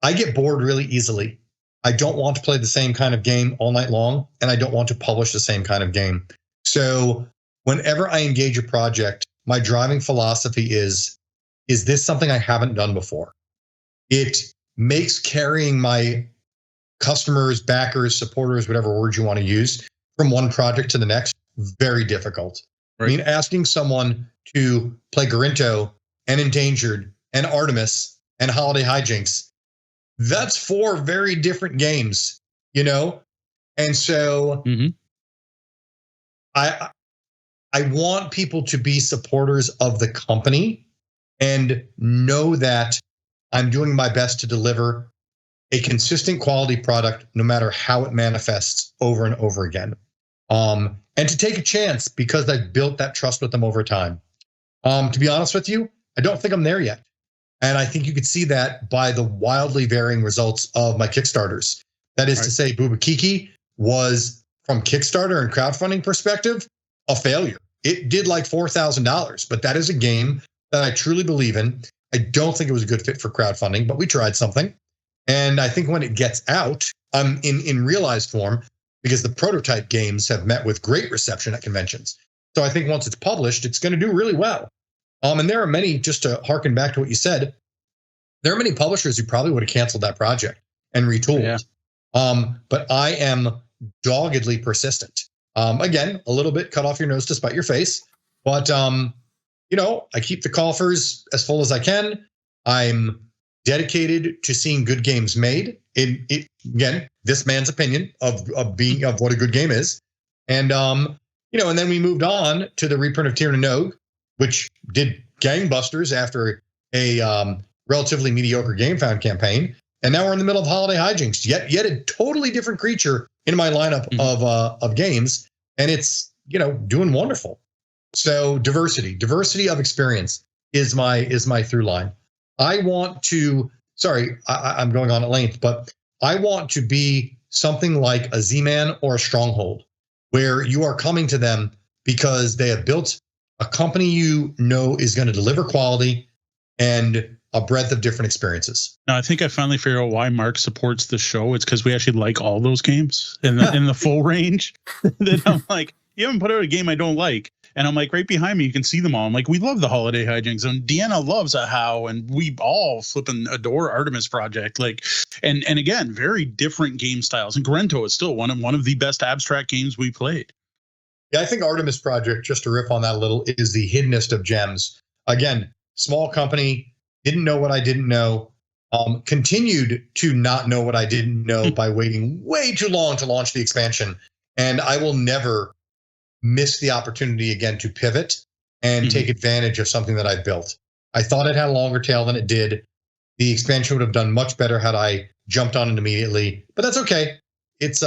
I get bored really easily. I don't want to play the same kind of game all night long, and I don't want to publish the same kind of game. So whenever I engage a project, my driving philosophy is this something I haven't done before? It makes carrying my customers, backers, supporters, whatever word you want to use, from one project to the next, very difficult. Right. I mean, asking someone to play Garinto and Endangered and Artemis and Holiday Hijinks, that's 4 very different games, And so I want people to be supporters of the company and know that I'm doing my best to deliver a consistent quality product, no matter how it manifests over and over again. And to take a chance because I've built that trust with them over time. To be honest with you, I don't think I'm there yet. And I think you could see that by the wildly varying results of my Kickstarters. That is to say, Bubakiki was, from Kickstarter and crowdfunding perspective, a failure. It did like $4,000, but that is a game that I truly believe in. I don't think it was a good fit for crowdfunding, but we tried something. And I think when it gets out in realized form, because the prototype games have met with great reception at conventions. So I think once it's published, it's going to do really well. And there are many, just to harken back to what you said, there are many publishers who probably would have canceled that project and retooled. Yeah. But I am doggedly persistent. Again, a little bit cut off your nose to spite your face. But, I keep the coffers as full as I can. I'm dedicated to seeing good games made. Again, this man's opinion of what a good game is. And, and then we moved on to the reprint of Tir na Nog, which did gangbusters after a relatively mediocre GameFound campaign. And now we're in the middle of Holiday Hijinks, yet a totally different creature in my lineup of games. And it's, doing wonderful. So diversity of experience is my through line. I want to, I'm going on at length, but I want to be something like a Z-Man or a Stronghold, where you are coming to them because they have built a company is going to deliver quality, and a breadth of different experiences. Now, I think I finally figured out why Mark supports the show. It's because we actually like all those games in the full range. Then I'm like, you haven't put out a game I don't like. And I'm like, right behind me, you can see them all. I'm like, we love the Holiday Hijinks, and Deanna loves a How, and we all flipping adore Artemis Project. Like, and again, very different game styles. And Grento is still one of the best abstract games we played. Yeah, I think Artemis Project, just to riff on that a little, is the hiddenest of gems. Again, small company, didn't know what I didn't know, continued to not know what I didn't know by waiting way too long to launch the expansion. And I will never miss the opportunity again to pivot and take advantage of something that I built. I thought it had a longer tail than it did. The expansion would have done much better had I jumped on it immediately, but that's okay. It's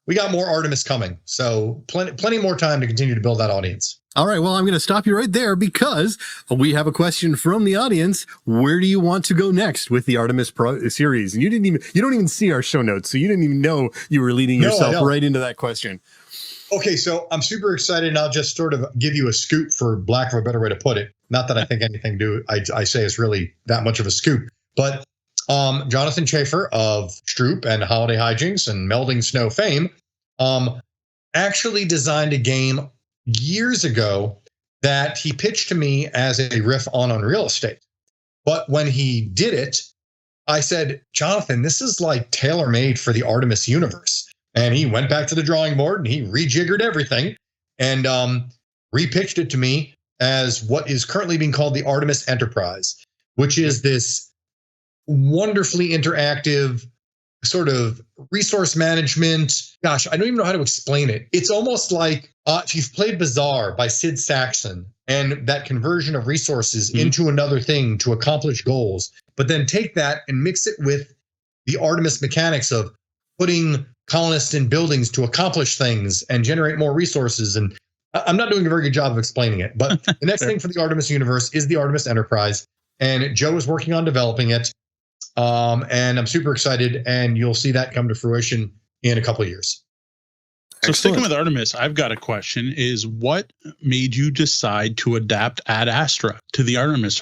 we got more Artemis coming, so plenty more time to continue to build that audience. All right, well, I'm going to stop you right there because we have a question from the audience. Where do you want to go next with the Artemis series? And you don't even see our show notes, so you didn't even know you were leading yourself right into that question. Okay, so I'm super excited, and I'll just sort of give you a scoop, for lack of a better way to put it. Not that I think anything I say is really that much of a scoop, but Jonathan Schaefer of Stroop and Holiday Hijinks and Melding Snow fame actually designed a game years ago that he pitched to me as a riff on Unreal Estate. But when he did it, I said, Jonathan, this is like tailor-made for the Artemis universe. And he went back to the drawing board and he rejiggered everything and repitched it to me as what is currently being called the Artemis Enterprise, which is this wonderfully interactive sort of resource management. Gosh, I don't even know how to explain it. It's almost like if you've played Bazaar by Sid Saxon and that conversion of resources into another thing to accomplish goals, but then take that and mix it with the Artemis mechanics of putting colonists in buildings to accomplish things and generate more resources. And I'm not doing a very good job of explaining it, but the next thing for the Artemis universe is the Artemis Enterprise, and Joe is working on developing it. And I'm super excited, and you'll see that come to fruition in a couple of years. So sticking with Artemis, I've got a question: is what made you decide to adapt Ad Astra to the Artemis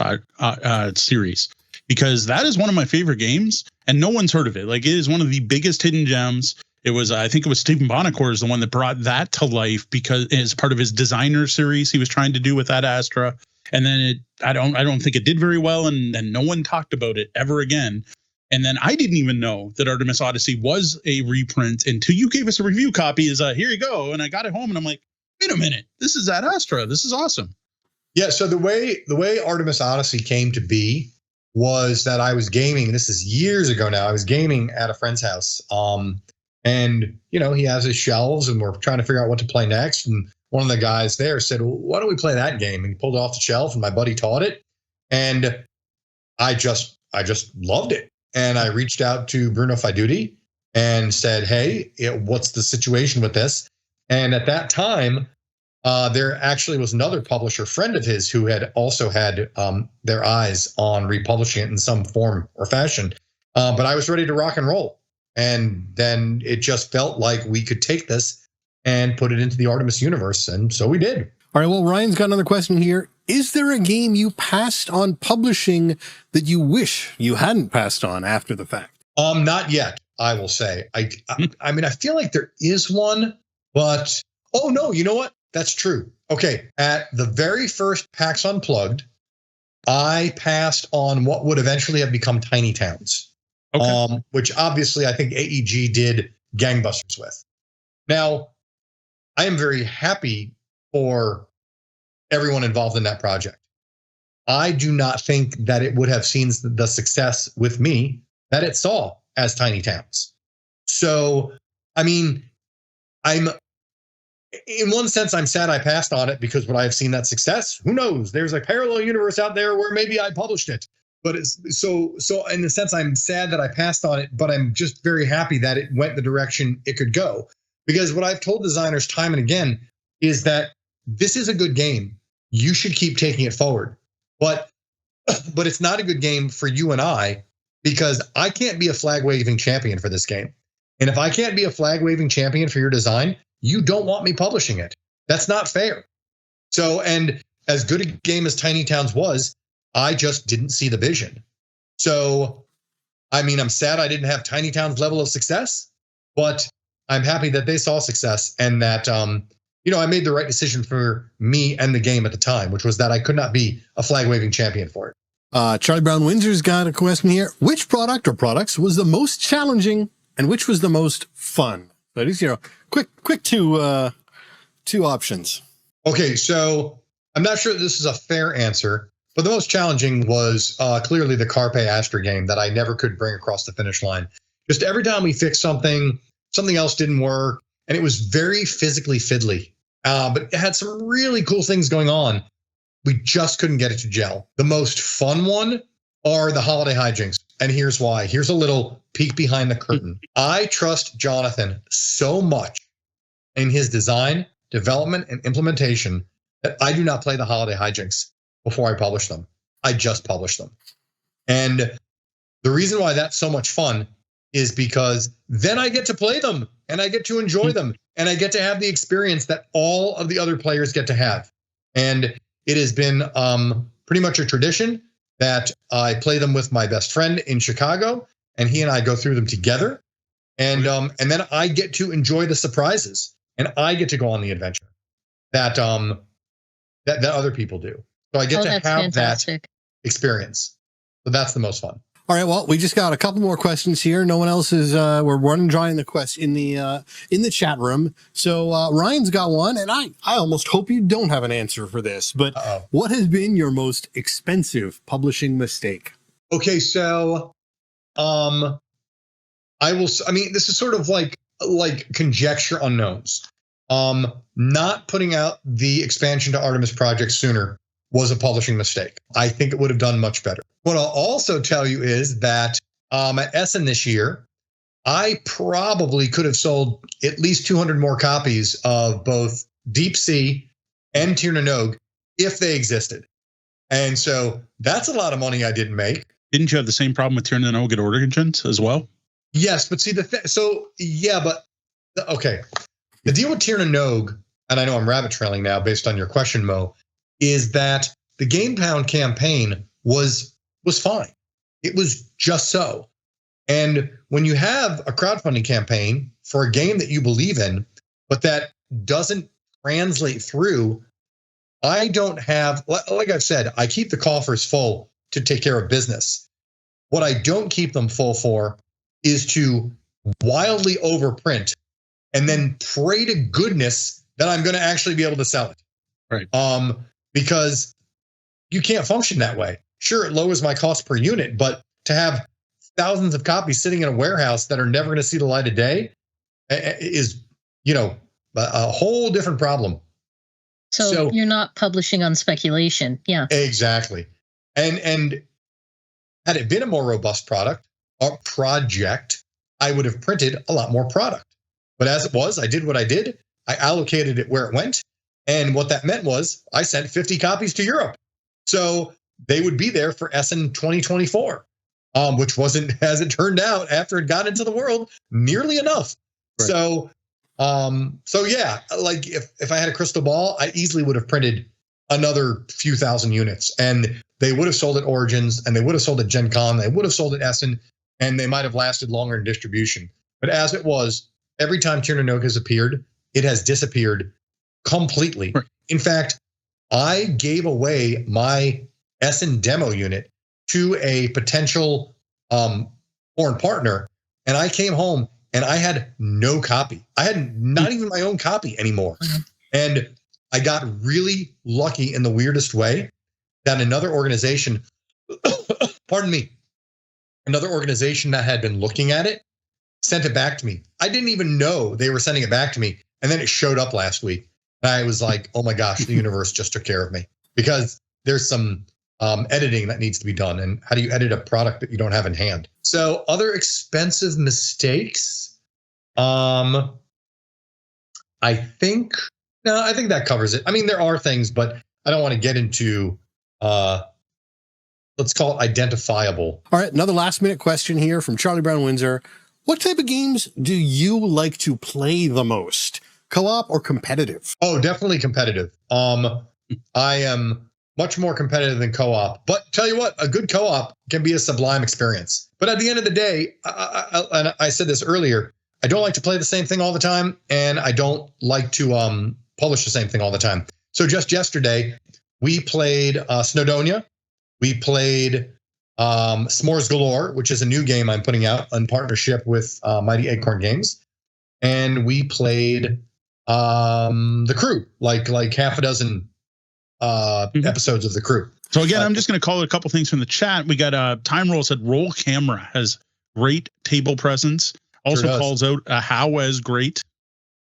series? Because that is one of my favorite games, and no one's heard of it. Like, it is one of the biggest hidden gems. It was, I think it was Stephen Bonacore is the one that brought that to life because as part of his designer series he was trying to do with Ad Astra. And then I don't think it did very well, and no one talked about it ever again. And then I didn't even know that Artemis Odyssey was a reprint until you gave us a review copy. Here you go, and I got it home, and I'm like, wait a minute, this is Ad Astra. This is awesome. Yeah. So the way Artemis Odyssey came to be was that I was gaming. This is years ago now. I was gaming at a friend's house, and he has his shelves, and we're trying to figure out what to play next. And one of the guys there said, well, why don't we play that game? And he pulled it off the shelf, and my buddy taught it. And I just loved it. And I reached out to Bruno Faiduti and said, hey, what's the situation with this? And at that time, there actually was another publisher friend of his who had also had their eyes on republishing it in some form or fashion. But I was ready to rock and roll. And then it just felt like we could take this and put it into the Artemis universe. And so we did. All right. Well, Ryan's got another question here. Is there a game you passed on publishing that you wish you hadn't passed on after the fact? Not yet, I will say. I mean, I feel like there is one, but oh no, you know what? That's true. Okay. At the very first PAX Unplugged, I passed on what would eventually have become Tiny Towns. Okay. Which obviously I think AEG did gangbusters with. Now, I am very happy for everyone involved in that project. I do not think that it would have seen the success with me that it saw as Tiny Towns. So, I mean, in one sense, I'm sad I passed on it because would I have seen that success? Who knows? There's a parallel universe out there where maybe I published it. But it's so in the sense, I'm sad that I passed on it, but I'm just very happy that it went the direction it could go. Because what I've told designers time and again is that this is a good game. You should keep taking it forward. But it's not a good game for you and I because I can't be a flag-waving champion for this game. And if I can't be a flag-waving champion for your design, you don't want me publishing it. That's not fair. So, and as good a game as Tiny Towns was, I just didn't see the vision. So, I mean, I'm sad I didn't have Tiny Town's level of success, but I'm happy that they saw success and that, I made the right decision for me and the game at the time, which was that I could not be a flag waving champion for it. Charlie Brown Windsor's got a question here. Which product or products was the most challenging and which was the most fun? So these, quick two options. Okay, so I'm not sure this is a fair answer, but the most challenging was clearly the Carpe Astra game that I never could bring across the finish line. Just every time we fixed something else didn't work, and it was very physically fiddly. But it had some really cool things going on. We just couldn't get it to gel. The most fun one are the holiday hijinks. And here's why. Here's a little peek behind the curtain. I trust Jonathan so much in his design, development, and implementation that I do not play the holiday hijinks before I publish them. I just publish them. And the reason why that's so much fun is because then I get to play them and I get to enjoy them and I get to have the experience that all of the other players get to have. And it has been pretty much a tradition that I play them with my best friend in Chicago, and he and I go through them together. And then I get to enjoy the surprises, and I get to go on the adventure that that other people do. So I get to have fantastic. That experience. So that's the most fun. All right. Well, we just got a couple more questions here. No one else is. We're running dry in the in the chat room. So Ryan's got one, and I almost hope you don't have an answer for this. But what has been your most expensive publishing mistake? Okay, so I mean, this is sort of like conjecture unknowns. Not putting out the expansion to Artemis Project sooner was a publishing mistake. I think it would have done much better. What I'll also tell you is that at Essen this year, I probably could have sold at least 200 more copies of both Deep Sea and Tir na Nog if they existed. And so that's a lot of money I didn't make. Didn't you have the same problem with Tir na Nog at Origins as well? Yes, but see, okay. The deal with Tir na Nog, and I know I'm rabbit trailing now based on your question, Mo, is that the Game Pound campaign was fine. It was just so. And when you have a crowdfunding campaign for a game that you believe in, but that doesn't translate through, I don't have, like I've said, I keep the coffers full to take care of business. What I don't keep them full for is to wildly overprint and then pray to goodness that I'm going to actually be able to sell it. Right. Because you can't function that way. Sure, it lowers my cost per unit, but to have thousands of copies sitting in a warehouse that are never going to see the light of day is, a whole different problem. So you're not publishing on speculation. Yeah, exactly. And had it been a more robust project, I would have printed a lot more product. But as it was, I did what I did. I allocated it where it went. And what that meant was I sent 50 copies to Europe. So they would be there for Essen 2024, which wasn't, as it turned out, after it got into the world, nearly enough. Right. So yeah, like if I had a crystal ball, I easily would have printed another few thousand units, and they would have sold at Origins, and they would have sold at Gen Con, they would have sold at Essen, and they might have lasted longer in distribution. But as it was, every time Tir na Nog has appeared, it has disappeared completely. Right. In fact, I gave away my Essen demo unit to a potential foreign partner, and I came home and I had no copy. I had not even my own copy anymore. Mm-hmm. And I got really lucky in the weirdest way that another organization, another organization that had been looking at it sent it back to me. I didn't even know they were sending it back to me. And then it showed up last week. And I was like, oh my gosh, the universe just took care of me, because there's some editing that needs to be done. And how do you edit a product that you don't have in hand? So other expensive mistakes, I think that covers it. I mean, there are things, but I don't want to get into, let's call it identifiable. All right. Another last minute question here from Charlie Brown Windsor. What type of games do you like to play the most? Co-op or competitive? Oh, definitely competitive. I am much more competitive than co-op. But tell you what, a good co-op can be a sublime experience. But at the end of the day, I said this earlier, I don't like to play the same thing all the time, and I don't like to publish the same thing all the time. So just yesterday, we played Snowdonia. We played S'mores Galore, which is a new game I'm putting out in partnership with Mighty Acorn Games. And we played The Crew, like half a dozen episodes of The Crew. So again, I'm just going to call it a couple things from the chat. We got Time Roll said Roll Camera has great table presence. Also calls out how as great.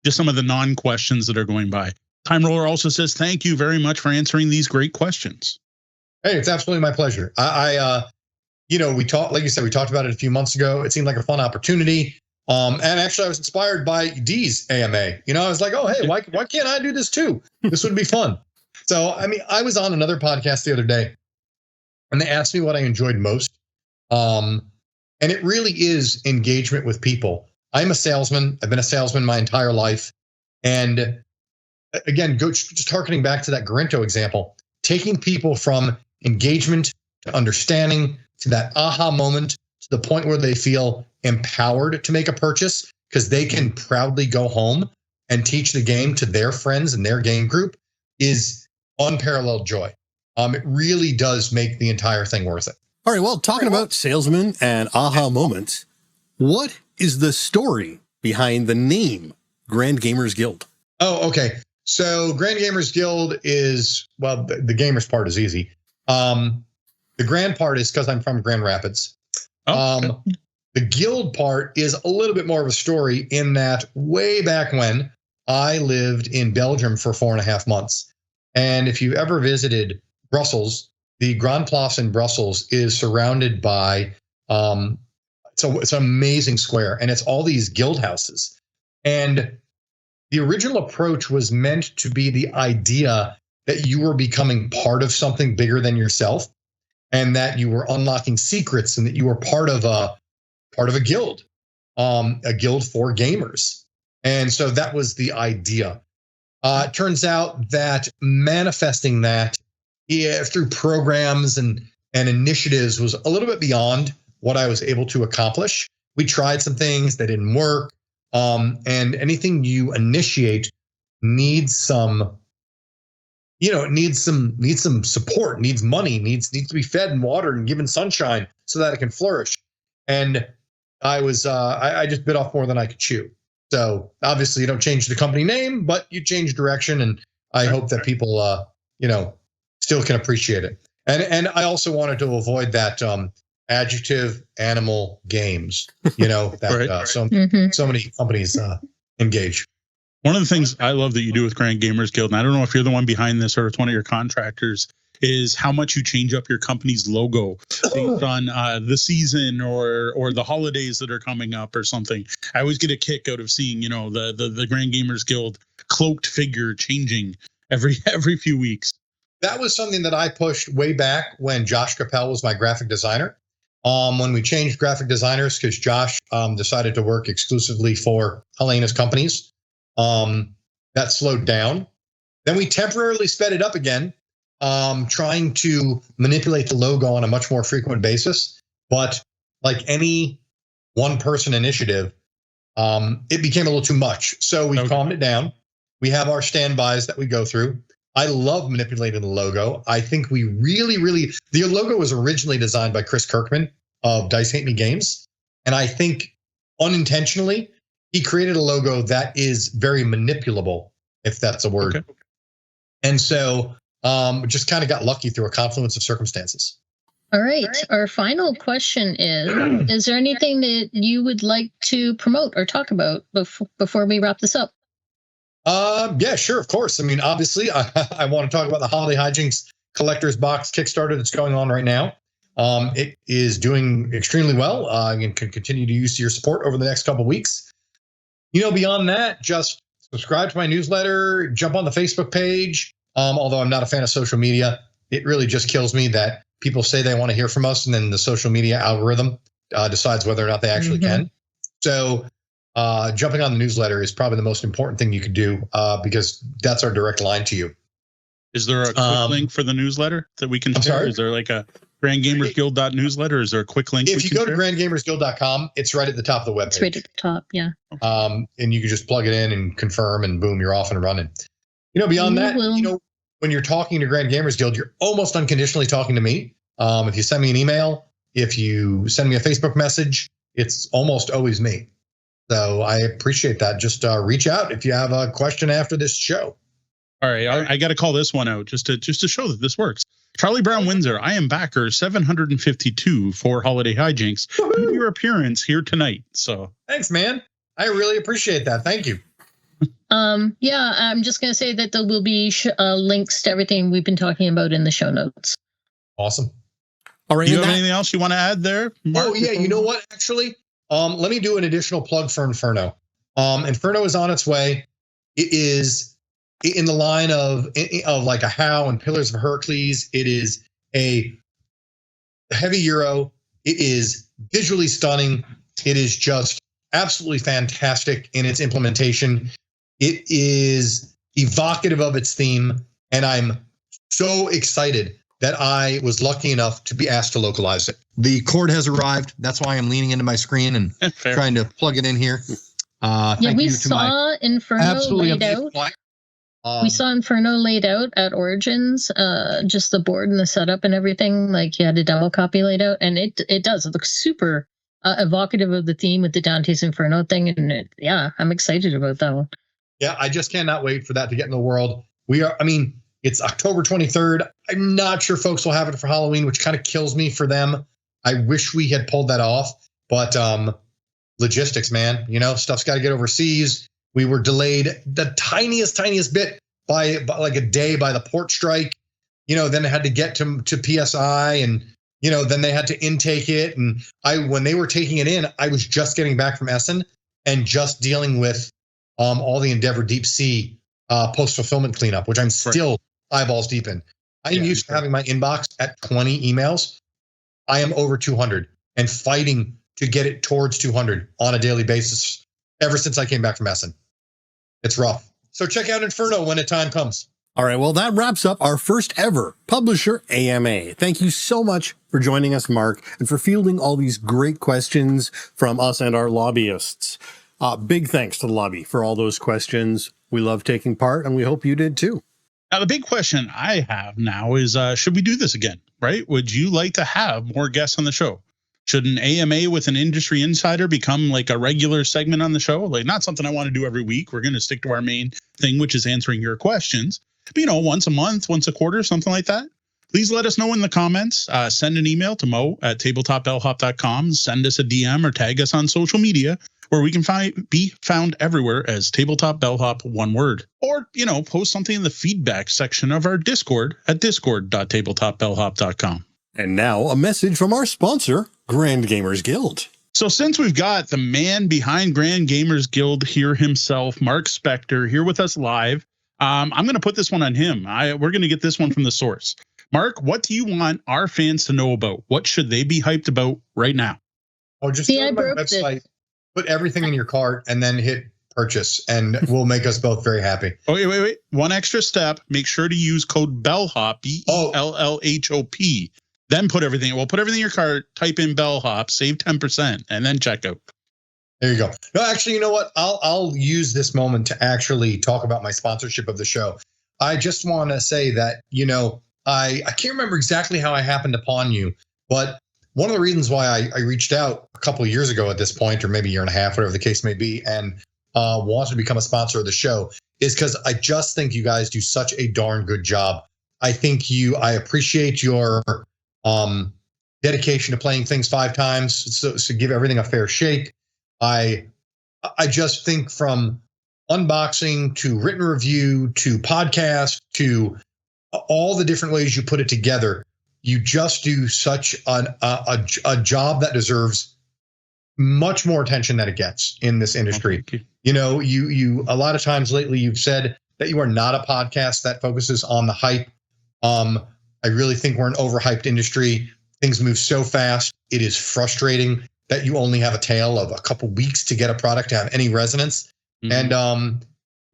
Just some of the non-questions that are going by. Time Roller also says, thank you very much for answering these great questions. Hey, it's absolutely my pleasure. We talked, like you said, we talked about it a few months ago. It seemed like a fun opportunity. And actually I was inspired by Dee's AMA. I was like, oh, hey, why can't I do this too? This would be fun. So, I mean, I was on another podcast the other day and they asked me what I enjoyed most. And it really is engagement with people. I'm a salesman. I've been a salesman my entire life. And again, just harkening back to that Garento example, taking people from engagement to understanding to that aha moment to the point where they feel empowered to make a purchase because they can proudly go home and teach the game to their friends and their game group is unparalleled joy. It really does make the entire thing worth it. All right, well, talking about salesmen and aha moments, what is the story behind the name Grand Gamers Guild? Oh, okay. So Grand Gamers Guild is, well, the gamers part is easy. The grand part is because I'm from Grand Rapids. The guild part is a little bit more of a story in that way back when I lived in Belgium for 4.5 months. And if you've ever visited Brussels, the Grand Place in Brussels is surrounded by, it's an amazing square, and it's all these guild houses. And the original approach was meant to be the idea that you were becoming part of something bigger than yourself, and that you were unlocking secrets, and that you were part of a guild for gamers. And so that was the idea. It turns out that manifesting that through programs and initiatives was a little bit beyond what I was able to accomplish. We tried some things that didn't work. And anything you initiate needs some, needs some support, needs money, needs to be fed and watered and given sunshine so that it can flourish. And I was, I just bit off more than I could chew. So obviously you don't change the company name, but you change direction. And I hope that people, still can appreciate it. And I also wanted to avoid that, adjective animal games, that so many companies engage. One of the things I love that you do with Grand Gamers Guild, and I don't know if you're the one behind this or it's one of your contractors, is how much you change up your company's logo based on the season or the holidays that are coming up or something. I always get a kick out of seeing, the Grand Gamers Guild cloaked figure changing every few weeks. That was something that I pushed way back when Josh Capel was my graphic designer. When we changed graphic designers, because Josh decided to work exclusively for Helena's companies, that slowed down. Then we temporarily sped it up again, trying to manipulate the logo on a much more frequent basis. But like any one-person initiative, it became a little too much. So we calmed it down. We have our standbys that we go through. I love manipulating the logo. I think we really, the logo was originally designed by Chris Kirkman of Dice Hate Me Games. And I think unintentionally, he created a logo that is very manipulable, if that's a word. Okay. And so just kind of got lucky through a confluence of circumstances. All right. Our final question is there anything that you would like to promote or talk about before we wrap this up? Yeah, sure, of course. I mean, obviously, I want to talk about the Holiday Hijinks Collector's Box Kickstarter that's going on right now. It is doing extremely well and can continue to use your support over the next couple of weeks. Beyond that, just subscribe to my newsletter, jump on the Facebook page. Although I'm not a fan of social media, it really just kills me that people say they want to hear from us and then the social media algorithm decides whether or not they actually can. So jumping on the newsletter is probably the most important thing you could do because that's our direct line to you. Is there a quick link for the newsletter that we can share? Sorry? Is there like a grandgamersguild.newsletter? Is there a quick link? If you go to grandgamersguild.com, it's right at the top of the webpage. It's right at the top, yeah. And you can just plug it in and confirm, and boom, you're off and running. Beyond that, when you're talking to Grand Gamers Guild, you're almost unconditionally talking to me. If you send me an email, if you send me a Facebook message, it's almost always me. So I appreciate that. Just reach out if you have a question after this show. All right, I got to call this one out just to show that this works. Charlie Brown Windsor, I am backer 752 for Holiday Hijinks. Your appearance here tonight. So thanks, man. I really appreciate that. Thank you. Yeah, I'm just going to say that there will be links to everything we've been talking about in the show notes. Awesome. All right. Do you have anything else you want to add there, Mark? Oh, yeah. You know what? Actually, let me do an additional plug for Inferno. Inferno is on its way. It is in the line of like a HOW and Pillars of Hercules. It is a heavy Euro. It is visually stunning. It is just absolutely fantastic in its implementation. It is evocative of its theme, and I'm so excited that I was lucky enough to be asked to localize it. The cord has arrived. That's why I'm leaning into my screen and trying to plug it in here. We saw Inferno laid out. We saw Inferno laid out at Origins, just the board and the setup and everything. Like you had a demo copy laid out, and it does. It looks super evocative of the theme with the Dante's Inferno thing, and I'm excited about that one. Yeah, I just cannot wait for that to get in the world. It's October 23rd. I'm not sure folks will have it for Halloween, which kind of kills me for them. I wish we had pulled that off, but logistics, man. Stuff's got to get overseas. We were delayed the tiniest bit by like a day by the port strike. Then it had to get to PSI, and then they had to intake it. And when they were taking it in, I was just getting back from Essen and just dealing with all the Endeavor Deep Sea post-fulfillment cleanup, which I'm still eyeballs deep in. I am used to having my inbox at 20 emails. I am over 200 and fighting to get it towards 200 on a daily basis ever since I came back from Essen. It's rough. So check out Inferno when the time comes. All right, well, that wraps up our first ever Publisher AMA. Thank you so much for joining us, Mark, and for fielding all these great questions from us and our lobbyists. Big thanks to the lobby for all those questions. We love taking part, and we hope you did too. Now, the big question I have now is, should we do this again, right? Would you like to have more guests on the show? Should an AMA with an industry insider become like a regular segment on the show? Like, not something I want to do every week. We're going to stick to our main thing, which is answering your questions. But, once a month, once a quarter, something like that. Please let us know in the comments. Send an email to mo@tabletopbellhop.com. Send us a DM or tag us on social media, where we can be found everywhere as Tabletop Bellhop, one word. Or, post something in the feedback section of our Discord at discord.tabletopbellhop.com. And now a message from our sponsor, Grand Gamers Guild. So since we've got the man behind Grand Gamers Guild here himself, Mark Spector, here with us live, I'm going to put this one on him. We're going to get this one from the source. Mark, what do you want our fans to know about? What should they be hyped about right now? Oh, just go to my website, put everything in your cart, and then hit purchase, and we'll make us both very happy. Okay, wait. One extra step. Make sure to use code BELLHOP, BELLHOP. Then put everything in your cart, type in BELLHOP, save 10%, and then check out. There you go. No, actually, you know what? I'll use this moment to actually talk about my sponsorship of the show. I just want to say that, I can't remember exactly how I happened upon you, but one of the reasons why I reached out a couple of years ago at this point, or maybe a year and a half, whatever the case may be, and wanted to become a sponsor of the show is because I just think you guys do such a darn good job. I appreciate your dedication to playing things 5 times, so give everything a fair shake. I just think from unboxing to written review to podcast to all the different ways you put it together, you just do such a job that deserves much more attention than it gets in this industry. You a lot of times lately you've said that you are not a podcast that focuses on the hype. I really think we're an overhyped industry. Things move so fast. It is frustrating that you only have a tail of a couple weeks to get a product to have any resonance. Mm-hmm. And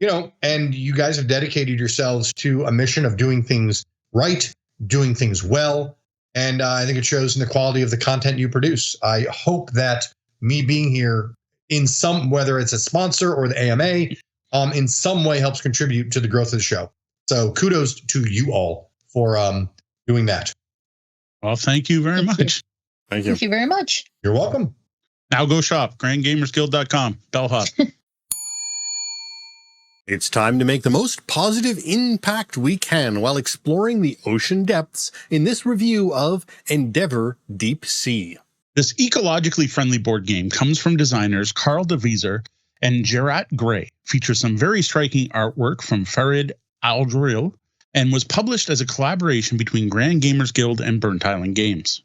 and you guys have dedicated yourselves to a mission of doing things right, doing things well. And I think it shows in the quality of the content you produce. I hope that me being here whether it's a sponsor or the AMA, in some way helps contribute to the growth of the show. So kudos to you all for doing that. Well, thank you very much. Thank you. Thank you very much. You're welcome. Now go shop, grandgamersguild.com, Bellhop. It's time to make the most positive impact we can while exploring the ocean depths in this review of Endeavor Deep Sea. This ecologically friendly board game comes from designers Carl DeVieser and Gerard Gray, features some very striking artwork from Farid Aldril, and was published as a collaboration between Grand Gamers Guild and Burnt Island Games.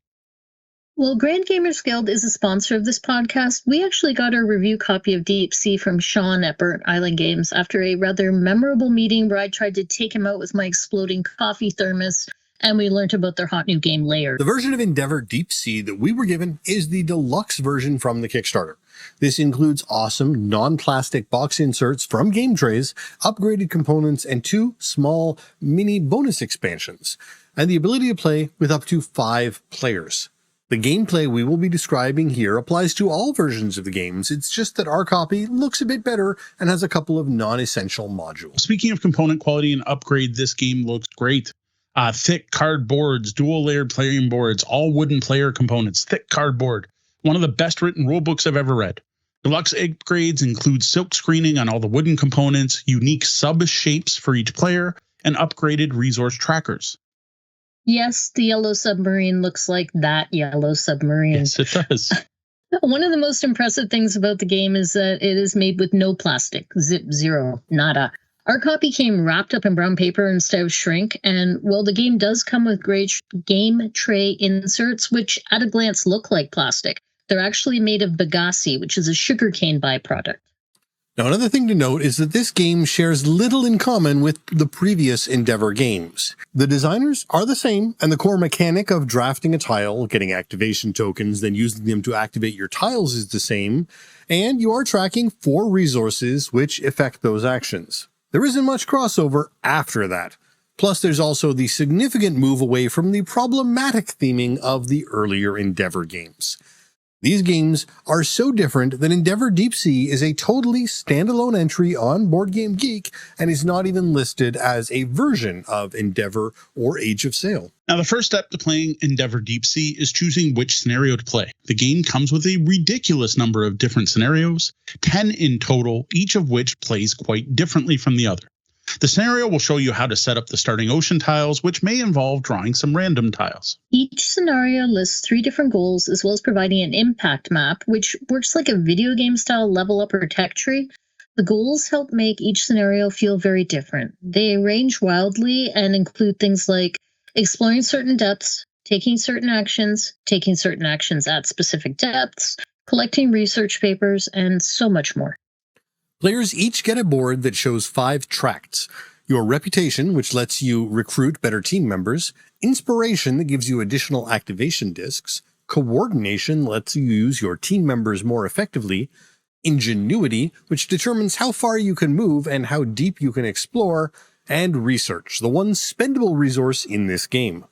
Well, Grand Gamers Guild is a sponsor of this podcast. We actually got our review copy of Deep Sea from Sean at Burnt Island Games after a rather memorable meeting where I tried to take him out with my exploding coffee thermos, and we learned about their hot new game, Layer. The version of Endeavor Deep Sea that we were given is the deluxe version from the Kickstarter. This includes awesome non-plastic box inserts from game trays, upgraded components, and 2 small mini bonus expansions, and the ability to play with up to 5 players. The gameplay we will be describing here applies to all versions of the games. It's just that our copy looks a bit better and has a couple of non-essential modules. Speaking of component quality and upgrade, this game looks great. Thick cardboards, dual layered playing boards, all wooden player components, thick cardboard. One of the best written rule books I've ever read. Deluxe upgrades include silk screening on all the wooden components, unique sub shapes for each player, and upgraded resource trackers. Yes, the yellow submarine looks like that yellow submarine. Yes, it does. One of the most impressive things about the game is that it is made with no plastic. Zip, zero, nada. Our copy came wrapped up in brown paper instead of shrink, and while the game does come with great game tray inserts, which at a glance look like plastic, they're actually made of bagasse, which is a sugarcane byproduct. Now, another thing to note is that this game shares little in common with the previous Endeavor games. The designers are the same, and the core mechanic of drafting a tile, getting activation tokens, then using them to activate your tiles is the same, and you are tracking 4 resources which affect those actions. There isn't much crossover after that. Plus, there's also the significant move away from the problematic theming of the earlier Endeavor games. These games are so different that Endeavor Deep Sea is a totally standalone entry on Board Game Geek and is not even listed as a version of Endeavor or Age of Sail. Now, the first step to playing Endeavor Deep Sea is choosing which scenario to play. The game comes with a ridiculous number of different scenarios, 10 in total, each of which plays quite differently from the other. The scenario will show you how to set up the starting ocean tiles, which may involve drawing some random tiles. Each scenario lists 3 different goals, as well as providing an impact map, which works like a video game style level up or tech tree. The goals help make each scenario feel very different. They range wildly and include things like exploring certain depths, taking certain actions at specific depths, collecting research papers, and so much more. Players each get a board that shows 5 tracts. Your reputation, which lets you recruit better team members, inspiration that gives you additional activation discs, coordination lets you use your team members more effectively, ingenuity, which determines how far you can move and how deep you can explore, and research, the one spendable resource in this game.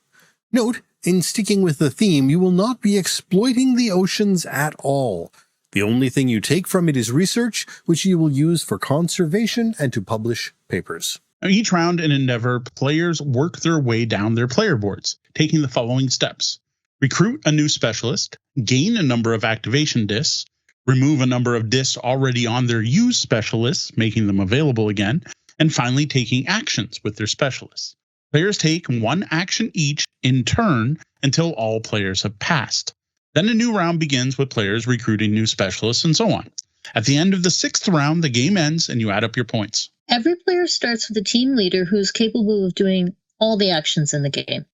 Note, in sticking with the theme, you will not be exploiting the oceans at all. The only thing you take from it is research, which you will use for conservation and to publish papers. Now, each round in Endeavor, players work their way down their player boards, taking the following steps. Recruit a new specialist, gain a number of activation discs, remove a number of discs already on their used specialists, making them available again, and finally taking actions with their specialists. Players take 1 action each in turn until all players have passed. Then a new round begins with players recruiting new specialists and so on. At the end of the 6th round, the game ends and you add up your points. Every player starts with a team leader who is capable of doing all the actions in the game.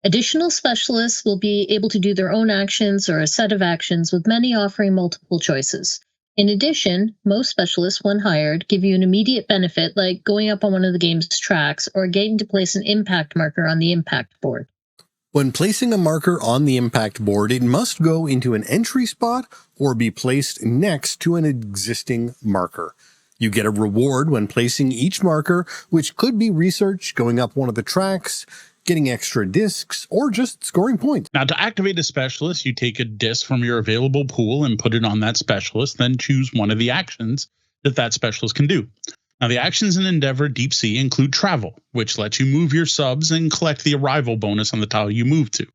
Additional specialists will be able to do their own actions or a set of actions, with many offering multiple choices. In addition, most specialists, when hired, give you an immediate benefit like going up on one of the game's tracks or getting to place an impact marker on the impact board. When placing a marker on the impact board, it must go into an entry spot or be placed next to an existing marker. You get a reward when placing each marker, which could be research, going up one of the tracks, getting extra discs, or just scoring points. Now, to activate a specialist, you take a disc from your available pool and put it on that specialist, then choose one of the actions that specialist can do. Now, the actions in Endeavor Deep Sea include travel, which lets you move your subs and collect the arrival bonus on the tile you move to.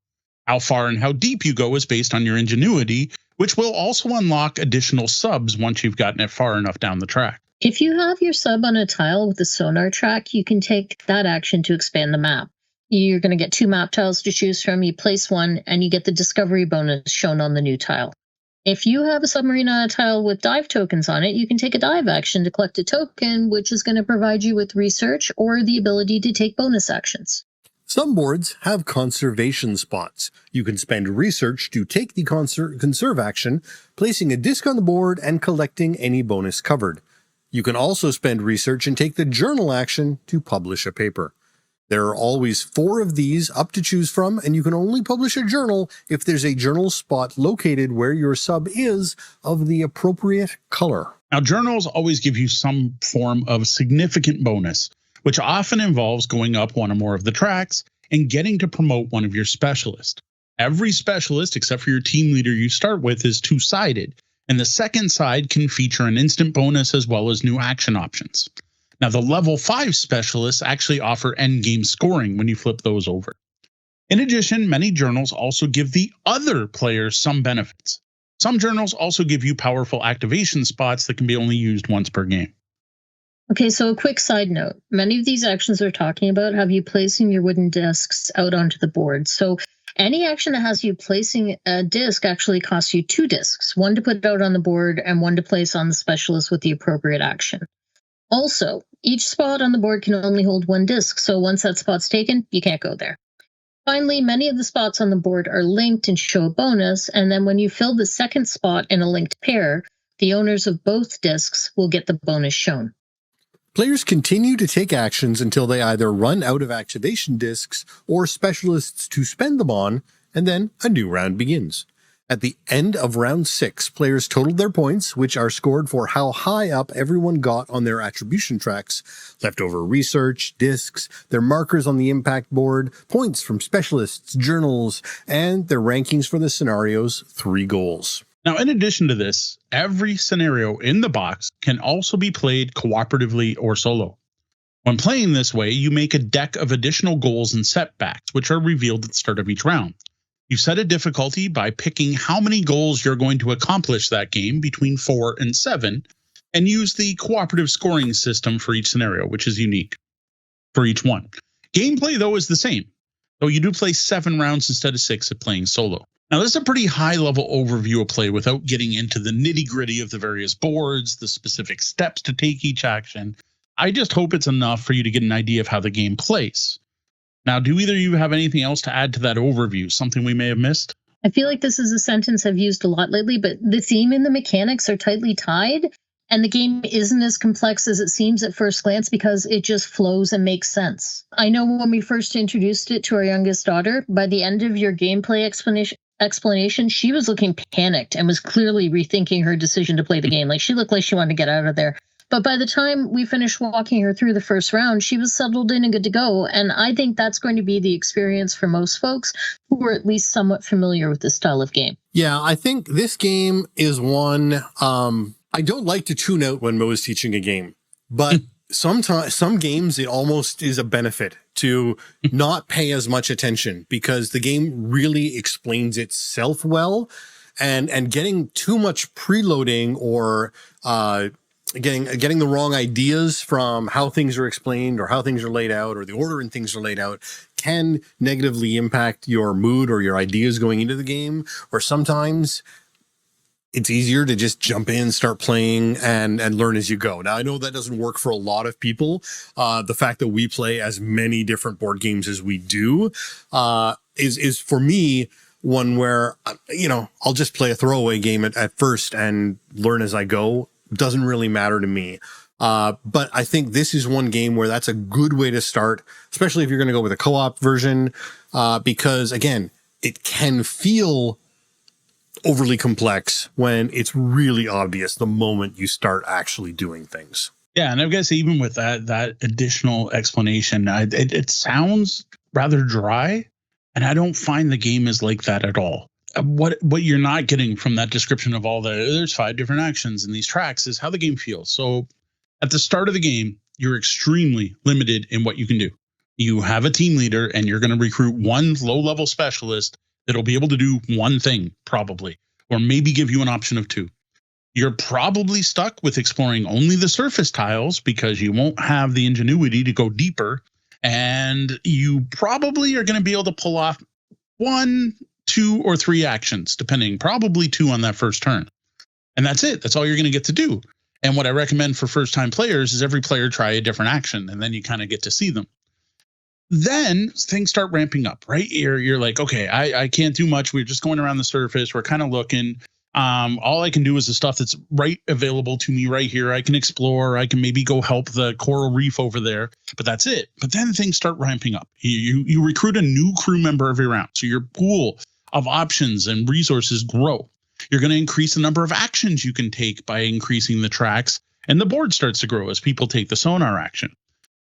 How far and how deep you go is based on your ingenuity, which will also unlock additional subs once you've gotten it far enough down the track. If you have your sub on a tile with a sonar track, you can take that action to expand the map. You're going to get 2 map tiles to choose from. You place one, and you get the discovery bonus shown on the new tile. If you have a submarine on a tile with dive tokens on it, you can take a dive action to collect a token, which is going to provide you with research or the ability to take bonus actions. Some boards have conservation spots. You can spend research to take the conserve action, placing a disc on the board and collecting any bonus covered. You can also spend research and take the journal action to publish a paper. There are always 4 of these up to choose from, and you can only publish a journal if there's a journal spot located where your sub is of the appropriate color. Now, journals always give you some form of significant bonus, which often involves going up one or more of the tracks and getting to promote one of your specialists. Every specialist, except for your team leader you start with, is 2-sided, and the second side can feature an instant bonus as well as new action options. Now, the level 5 specialists actually offer endgame scoring when you flip those over. In addition, many journals also give the other players some benefits. Some journals also give you powerful activation spots that can be only used once per game. Okay, so a quick side note. Many of these actions we're talking about have you placing your wooden discs out onto the board. So any action that has you placing a disc actually costs you 2 discs, one to put out on the board and one to place on the specialist with the appropriate action. Also, each spot on the board can only hold 1 disc, so once that spot's taken, you can't go there. Finally, many of the spots on the board are linked and show a bonus, and then when you fill the second spot in a linked pair, the owners of both discs will get the bonus shown. Players continue to take actions until they either run out of activation discs or specialists to spend them on, and then a new round begins. At the end of round 6, players totaled their points, which are scored for how high up everyone got on their attribution tracks, leftover research, discs, their markers on the impact board, points from specialists, journals, and their rankings for the scenario's 3 goals. Now, in addition to this, every scenario in the box can also be played cooperatively or solo. When playing this way, you make a deck of additional goals and setbacks, which are revealed at the start of each round. You set a difficulty by picking how many goals you're going to accomplish that game between 4 and 7, and use the cooperative scoring system for each scenario, which is unique for each one. Gameplay, though, is the same, though you do play 7 rounds instead of 6 at playing solo. Now, this is a pretty high-level overview of play without getting into the nitty-gritty of the various boards, the specific steps to take each action. I just hope it's enough for you to get an idea of how the game plays. Now, do either of you have anything else to add to that overview? Something we may have missed? I feel like this is a sentence I've used a lot lately, but the theme and the mechanics are tightly tied, and the game isn't as complex as it seems at first glance because it just flows and makes sense. I know when we first introduced it to our youngest daughter, by the end of your gameplay explanation, she was looking panicked and was clearly rethinking her decision to play the game. Like, she looked like she wanted to get out of there. But by the time we finished walking her through the first round, she was settled in and good to go. And I think that's going to be the experience for most folks who are at least somewhat familiar with this style of game. Yeah, I think this game is one, I don't like to tune out when Mo is teaching a game, but sometimes some games, it almost is a benefit to not pay as much attention because the game really explains itself well, and getting too much preloading or, getting the wrong ideas from how things are explained or how things are laid out or the order in things are laid out can negatively impact your mood or your ideas going into the game. Or sometimes it's easier to just jump in, start playing, and learn as you go. Now, I know that doesn't work for a lot of people. The fact that we play as many different board games as we do is for me one where, I'll just play a throwaway game at first and learn as I go. Doesn't really matter to me. But I think this is one game where that's a good way to start, especially if you're going to go with a co-op version, because again, it can feel overly complex when it's really obvious the moment you start actually doing things. Yeah, and I guess even with that additional explanation, it sounds rather dry, and I don't find the game is like that at all. What you're not getting from that description of all there's 5 different actions in these tracks is how the game feels. So at the start of the game, you're extremely limited in what you can do. You have a team leader, and you're going to recruit one low-level specialist that'll be able to do one thing, probably, or maybe give you an option of 2. You're probably stuck with exploring only the surface tiles because you won't have the ingenuity to go deeper. And you probably are going to be able to pull off 1, 2, or 3 actions, depending, probably 2 on that first turn. And that's it. That's all you're going to get to do. And what I recommend for first-time players is every player try a different action, and then you kind of get to see them. Then things start ramping up, right? You're like, okay, I can't do much. We're just going around the surface. We're kind of looking. All I can do is the stuff that's right available to me right here. I can explore. I can maybe go help the coral reef over there, but that's it. But then things start ramping up. You recruit a new crew member every round. So your pool of options and resources grow. You're going to increase the number of actions you can take by increasing the tracks, and the board starts to grow as people take the sonar action.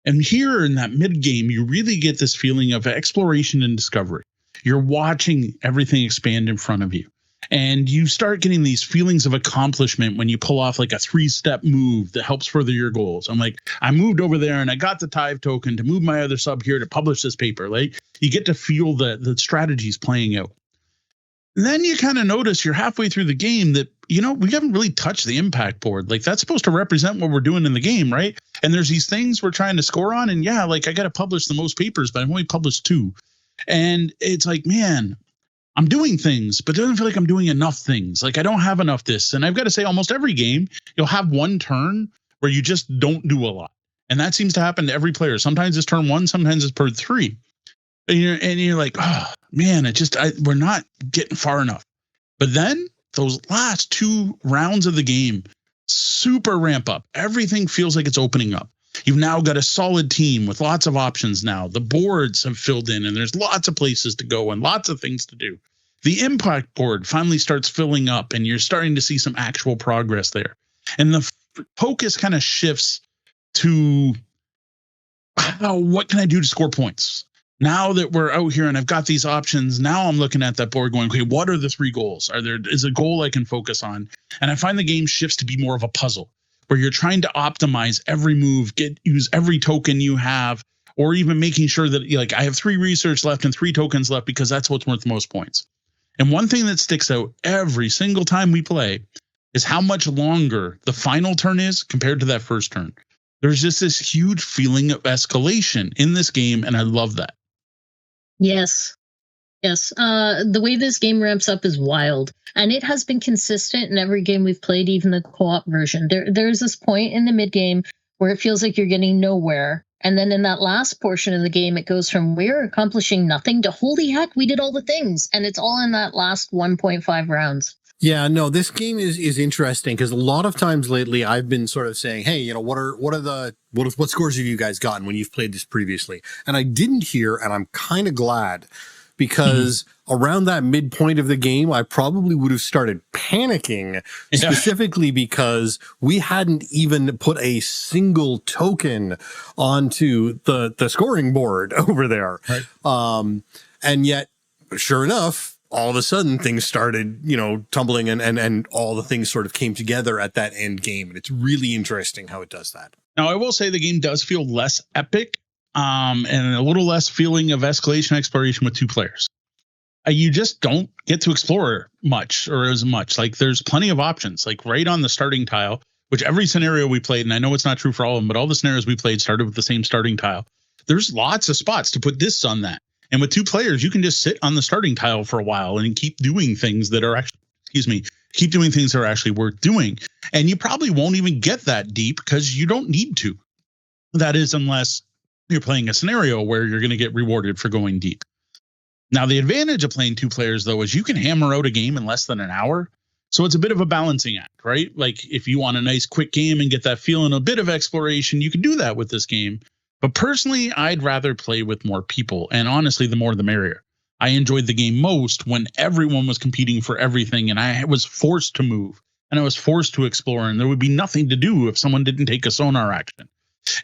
And here in that mid game, you really get this feeling of exploration and discovery. You're watching everything expand in front of you. And you start getting these feelings of accomplishment when you pull off like a 3-step move that helps further your goals. I'm like, I moved over there and I got the Tithe token to move my other sub here to publish this paper. Like, you get to feel the strategies playing out. And then you kind of notice you're halfway through the game that, we haven't really touched the impact board. Like, that's supposed to represent what we're doing in the game, right? And there's these things we're trying to score on. And yeah, like, I got to publish the most papers, but I've only published 2. And it's like, man, I'm doing things, but it doesn't feel like I'm doing enough things. Like, I don't have enough this. And I've got to say, almost every game, you'll have one turn where you just don't do a lot. And that seems to happen to every player. Sometimes it's turn 1, sometimes it's turn 3. And you're like, oh man, we're not getting far enough. But then those last 2 rounds of the game super ramp up. Everything feels like it's opening up. You've now got a solid team with lots of options now. The boards have filled in, and there's lots of places to go and lots of things to do. The impact board finally starts filling up, and you're starting to see some actual progress there. And the focus kind of shifts to, what can I do to score points? Now that we're out here and I've got these options, now I'm looking at that board going, okay, what are the 3 goals? Is a goal I can focus on? And I find the game shifts to be more of a puzzle where you're trying to optimize every move, use every token you have, or even making sure that I have 3 research left and 3 tokens left because that's what's worth the most points. And one thing that sticks out every single time we play is how much longer the final turn is compared to that first turn. There's just this huge feeling of escalation in this game, and I love that. Yes. The way this game ramps up is wild, and it has been consistent in every game we've played, even the co-op version. There's this point in the mid game where it feels like you're getting nowhere, and then in that last portion of the game, it goes from we're accomplishing nothing to holy heck, we did all the things, and it's all in that last 1.5 rounds. Yeah, no, this game is interesting because a lot of times lately I've been sort of saying, hey, what scores have you guys gotten when you've played this previously? And I didn't hear, and I'm kind of glad because around that midpoint of the game, I probably would have started panicking specifically because we hadn't even put a single token onto the scoring board over there. Right. And yet, sure enough, all of a sudden things started, tumbling and all the things sort of came together at that end game. And it's really interesting how it does that. Now, I will say the game does feel less epic and a little less feeling of escalation exploration with 2 players. You just don't get to explore much or as much. Like, there's plenty of options, like right on the starting tile, which every scenario we played, and I know it's not true for all of them, but all the scenarios we played started with the same starting tile. There's lots of spots to put this on that. And with 2 players, you can just sit on the starting tile for a while and keep doing things that are actually worth doing. And you probably won't even get that deep because you don't need to. That is, unless you're playing a scenario where you're going to get rewarded for going deep. Now, the advantage of playing 2 players, though, is you can hammer out a game in less than an hour. So it's a bit of a balancing act, right? Like, if you want a nice quick game and get that feeling, a bit of exploration, you can do that with this game. But personally, I'd rather play with more people. And honestly, the more the merrier. I enjoyed the game most when everyone was competing for everything and I was forced to move and I was forced to explore, and there would be nothing to do if someone didn't take a sonar action.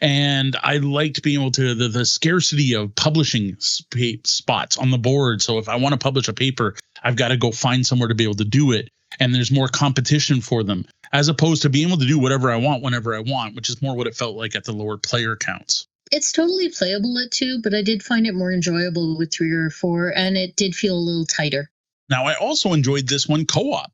And I liked being able to the scarcity of publishing spots on the board. So if I want to publish a paper, I've got to go find somewhere to be able to do it. And there's more competition for them, as opposed to being able to do whatever I want whenever I want, which is more what it felt like at the lower player counts. It's totally playable at 2, but I did find it more enjoyable with 3 or 4, and it did feel a little tighter. Now, I also enjoyed this one co-op.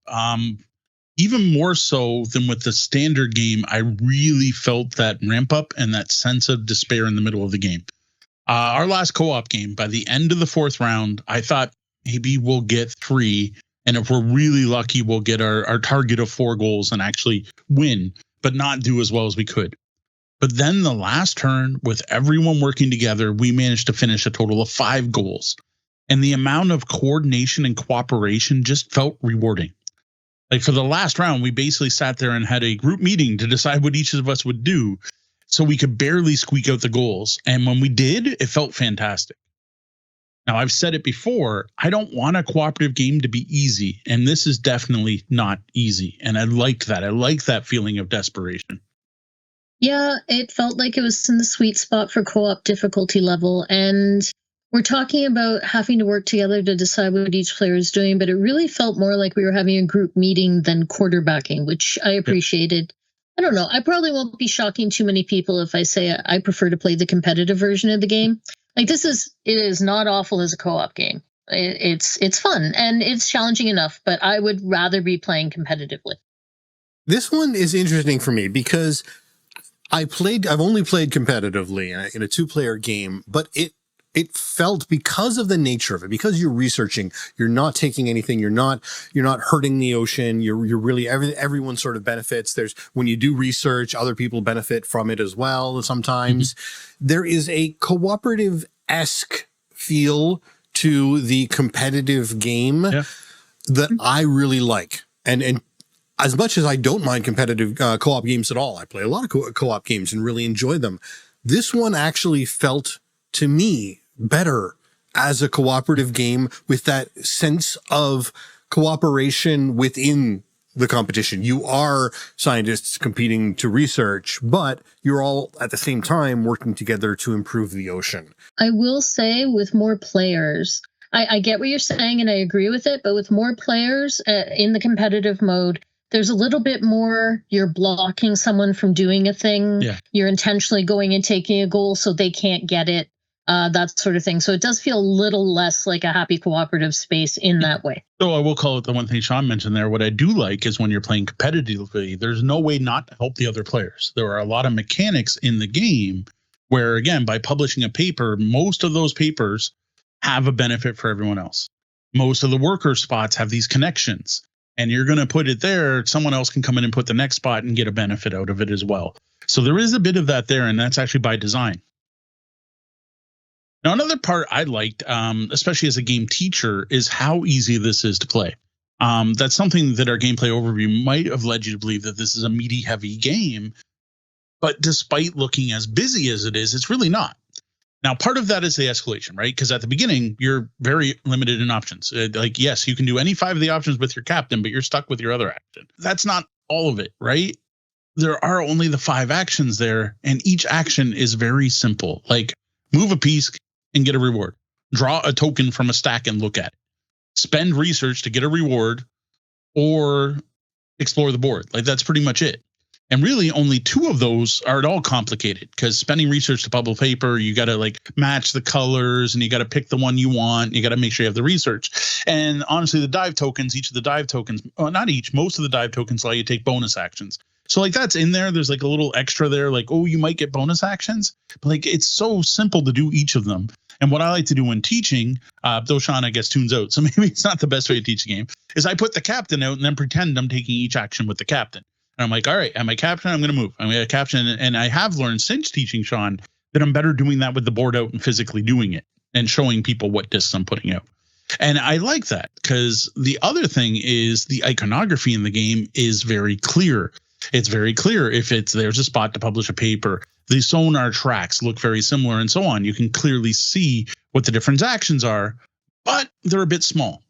Even more so than with the standard game, I really felt that ramp up and that sense of despair in the middle of the game. Our last co-op game, by the end of the 4th round, I thought maybe we'll get 3. And if we're really lucky, we'll get our target of 4 goals and actually win, but not do as well as we could. But then the last turn, with everyone working together, we managed to finish a total of 5 goals. And the amount of coordination and cooperation just felt rewarding. Like for the last round, we basically sat there and had a group meeting to decide what each of us would do, so we could barely squeak out the goals. And when we did, it felt fantastic. Now, I've said it before, I don't want a cooperative game to be easy, and this is definitely not easy. And I liked that. I liked that feeling of desperation. Yeah, it felt like it was in the sweet spot for co-op difficulty level, and we're talking about having to work together to decide what each player is doing, but it really felt more like we were having a group meeting than quarterbacking, which I appreciated. I don't know. I probably won't be shocking too many people if I say I prefer to play the competitive version of the game. Like it is not awful as a co-op game. It's fun and it's challenging enough, but I would rather be playing competitively. This one is interesting for me because I've only played competitively in a 2-player game, but it felt, because of the nature of it, because you're researching, you're not taking anything, you're not hurting the ocean, you're really, everyone sort of benefits. When you do research, other people benefit from it as well. Sometimes there is a cooperative-esque feel to the competitive game that I really like. And as much as I don't mind competitive co-op games at all, I play a lot of co-op games and really enjoy them. This one actually felt, to me, better as a cooperative game, with that sense of cooperation within the competition. You are scientists competing to research, but you're all at the same time working together to improve the ocean. I will say, with more players, I get what you're saying and I agree with it, but with more players in the competitive mode, there's a little bit more, you're blocking someone from doing a thing. Yeah. You're intentionally going and taking a goal so they can't get it. That sort of thing. So it does feel a little less like a happy cooperative space in that way. So I will call it the one thing Sean mentioned there. What I do like is when you're playing competitively, there's no way not to help the other players. There are a lot of mechanics in the game where, again, by publishing a paper, most of those papers have a benefit for everyone else. Most of the worker spots have these connections, and you're going to put it there. Someone else can come in and put the next spot and get a benefit out of it as well. So there is a bit of that there, and that's actually by design. Now, another part I liked, especially as a game teacher, is how easy this is to play. That's something that our gameplay overview might have led you to believe, that this is a meaty, heavy game. But despite looking as busy as it is, it's really not. Now, part of that is the escalation, right? Because at the beginning, you're very limited in options. Like, yes, you can do any 5 of the options with your captain, but you're stuck with your other action. That's not all of it, right? There are only the 5 actions there, and each action is very simple. Like, move a piece and get a reward. Draw a token from a stack and look at it. Spend research to get a reward, or explore the board. Like, that's pretty much it. And really only 2 of those are at all complicated, because spending research to publish paper, you got to like match the colors and you got to pick the one you want. You got to make sure you have the research. And honestly, the dive tokens, each of the dive tokens, well, not each, most of the dive tokens allow you to take bonus actions. So like that's in there. There's like a little extra there, like, oh, you might get bonus actions, but like it's so simple to do each of them. And what I like to do when teaching, though Sean, I guess, tunes out, so maybe it's not the best way to teach a game, is I put the captain out and then pretend I'm taking each action with the captain. And I'm like, all right, am I captain? I'm going to move. I'm going to captain. And I have learned since teaching Sean that I'm better doing that with the board out and physically doing it and showing people what discs I'm putting out. And I like that, because the other thing is the iconography in the game is very clear. It's very clear if there's a spot to publish a paper. The sonar tracks look very similar and so on. You can clearly see what the different actions are, but they're a bit small,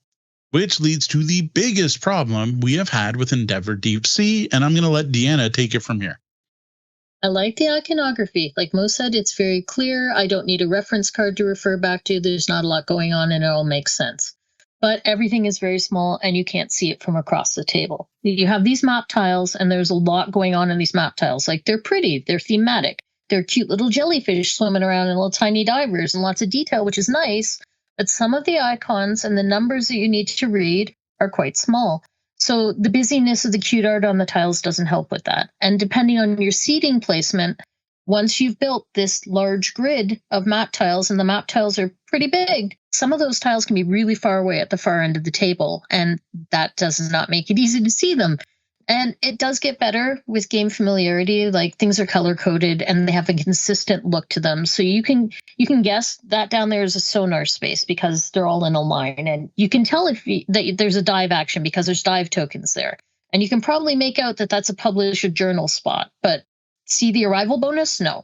which leads to the biggest problem we have had with Endeavor Deep Sea. And I'm going to let Deanna take it from here. I like the iconography. Like Mo said, it's very clear. I don't need a reference card to refer back to. There's not a lot going on and it all makes sense. But everything is very small and you can't see it from across the table. You have these map tiles and there's a lot going on in these map tiles. Like they're pretty, they're thematic. They're cute little jellyfish swimming around and little tiny divers and lots of detail, which is nice. But some of the icons and the numbers that you need to read are quite small. So the busyness of the cute art on the tiles doesn't help with that. And depending on your seating placement, once you've built this large grid of map tiles, and the map tiles are pretty big, some of those tiles can be really far away at the far end of the table, and that does not make it easy to see them. And it does get better with game familiarity, like things are color-coded and they have a consistent look to them. So you can guess that down there is a sonar space because they're all in a line. And you can tell that there's a dive action because there's dive tokens there. And you can probably make out that that's a publisher journal spot. But see the arrival bonus? No.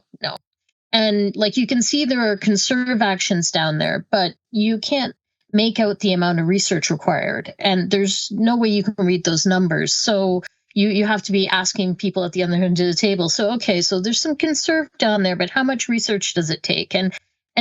And like you can see there are conserve actions down there, but you can't make out the amount of research required. And there's no way you can read those numbers. So you have to be asking people at the other end of the table. So, okay, so there's some conserve down there, but how much research does it take? And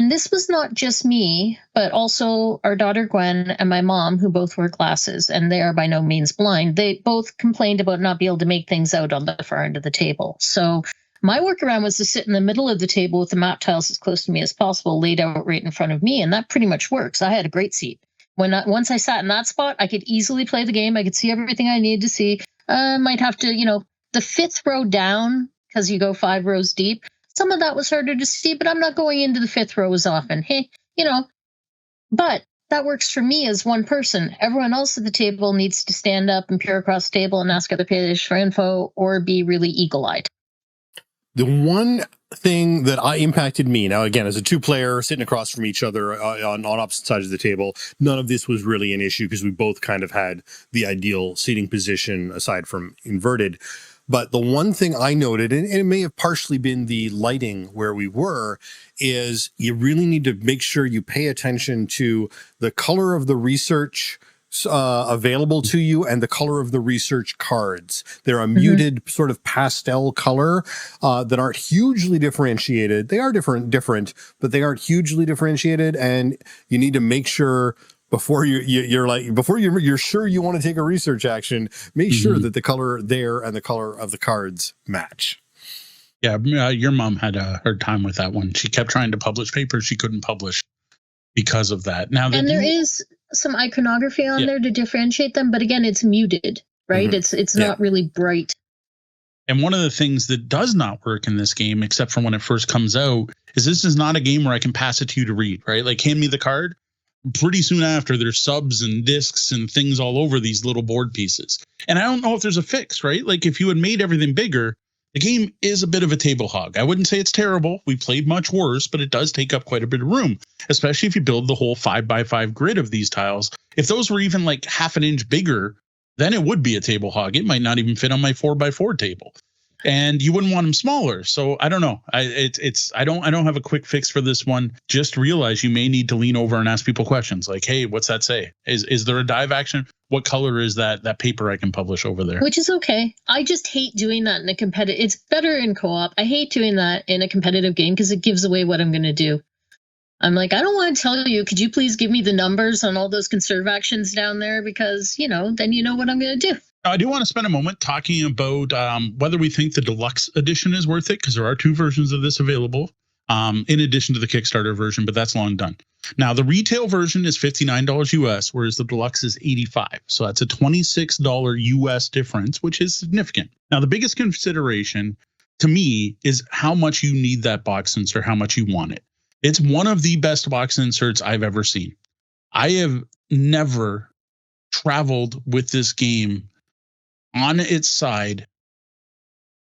this was not just me, but also our daughter Gwen and my mom, who both wear glasses, and they are by no means blind. They both complained about not being able to make things out on the far end of the table. So my workaround was to sit in the middle of the table with the map tiles as close to me as possible, laid out right in front of me, and that pretty much works. I had a great seat. Once I sat in that spot, I could easily play the game. I could see everything I needed to see. Might have to, the fifth row down, because you go 5 rows deep. Some of that was harder to see, but I'm not going into the fifth row as often. Hey, but that works for me as one person. Everyone else at the table needs to stand up and peer across the table and ask other players for info or be really eagle-eyed. The one thing that impacted me, now again, as a 2-player sitting across from each other on opposite sides of the table, none of this was really an issue because we both kind of had the ideal seating position aside from inverted. But the one thing I noted, and it may have partially been the lighting where we were, is you really need to make sure you pay attention to the color of the research available to you and the color of the research cards. They're a muted sort of pastel color that aren't hugely differentiated. They are different, but they aren't hugely differentiated. And you need to make sure before you're sure you want to take a research action, make sure that the color there and the color of the cards match. Yeah, your mom had a hard time with that one. She kept trying to publish papers she couldn't publish because of that. Now, there is some iconography on there to differentiate them, but again, it's muted, right? It's not really bright. And one of the things that does not work in this game, except for when it first comes out, is this is not a game where I can pass it to you to read, right? Like, hand me the card. Pretty soon after, there's subs and discs and things all over these little board pieces. And I don't know if there's a fix, right? Like, if you had made everything bigger, the game is a bit of a table hog. I wouldn't say it's terrible. We played much worse, but it does take up quite a bit of room, especially if you build the whole 5x5 grid of these tiles. If those were even like half an inch bigger, then it would be a table hog. It might not even fit on my 4x4 table. And you wouldn't want them smaller. So I don't know. I don't have a quick fix for this one. Just realize you may need to lean over and ask people questions like, hey, what's that say? Is there a dive action? What color is that paper I can publish over there? Which is okay. I just hate doing that in a competitive. It's better in co-op. I hate doing that in a competitive game because it gives away what I'm going to do. I'm like, I don't want to tell you, could you please give me the numbers on all those conserve actions down there? Because, then you know what I'm going to do. I do want to spend a moment talking about whether we think the deluxe edition is worth it, because there are 2 versions of this available in addition to the Kickstarter version, but that's long done. Now, the retail version is $59 US, whereas the deluxe is $85. So that's a $26 US difference, which is significant. Now, the biggest consideration to me is how much you need that box insert, how much you want it. It's one of the best box inserts I've ever seen. I have never traveled with this game on its side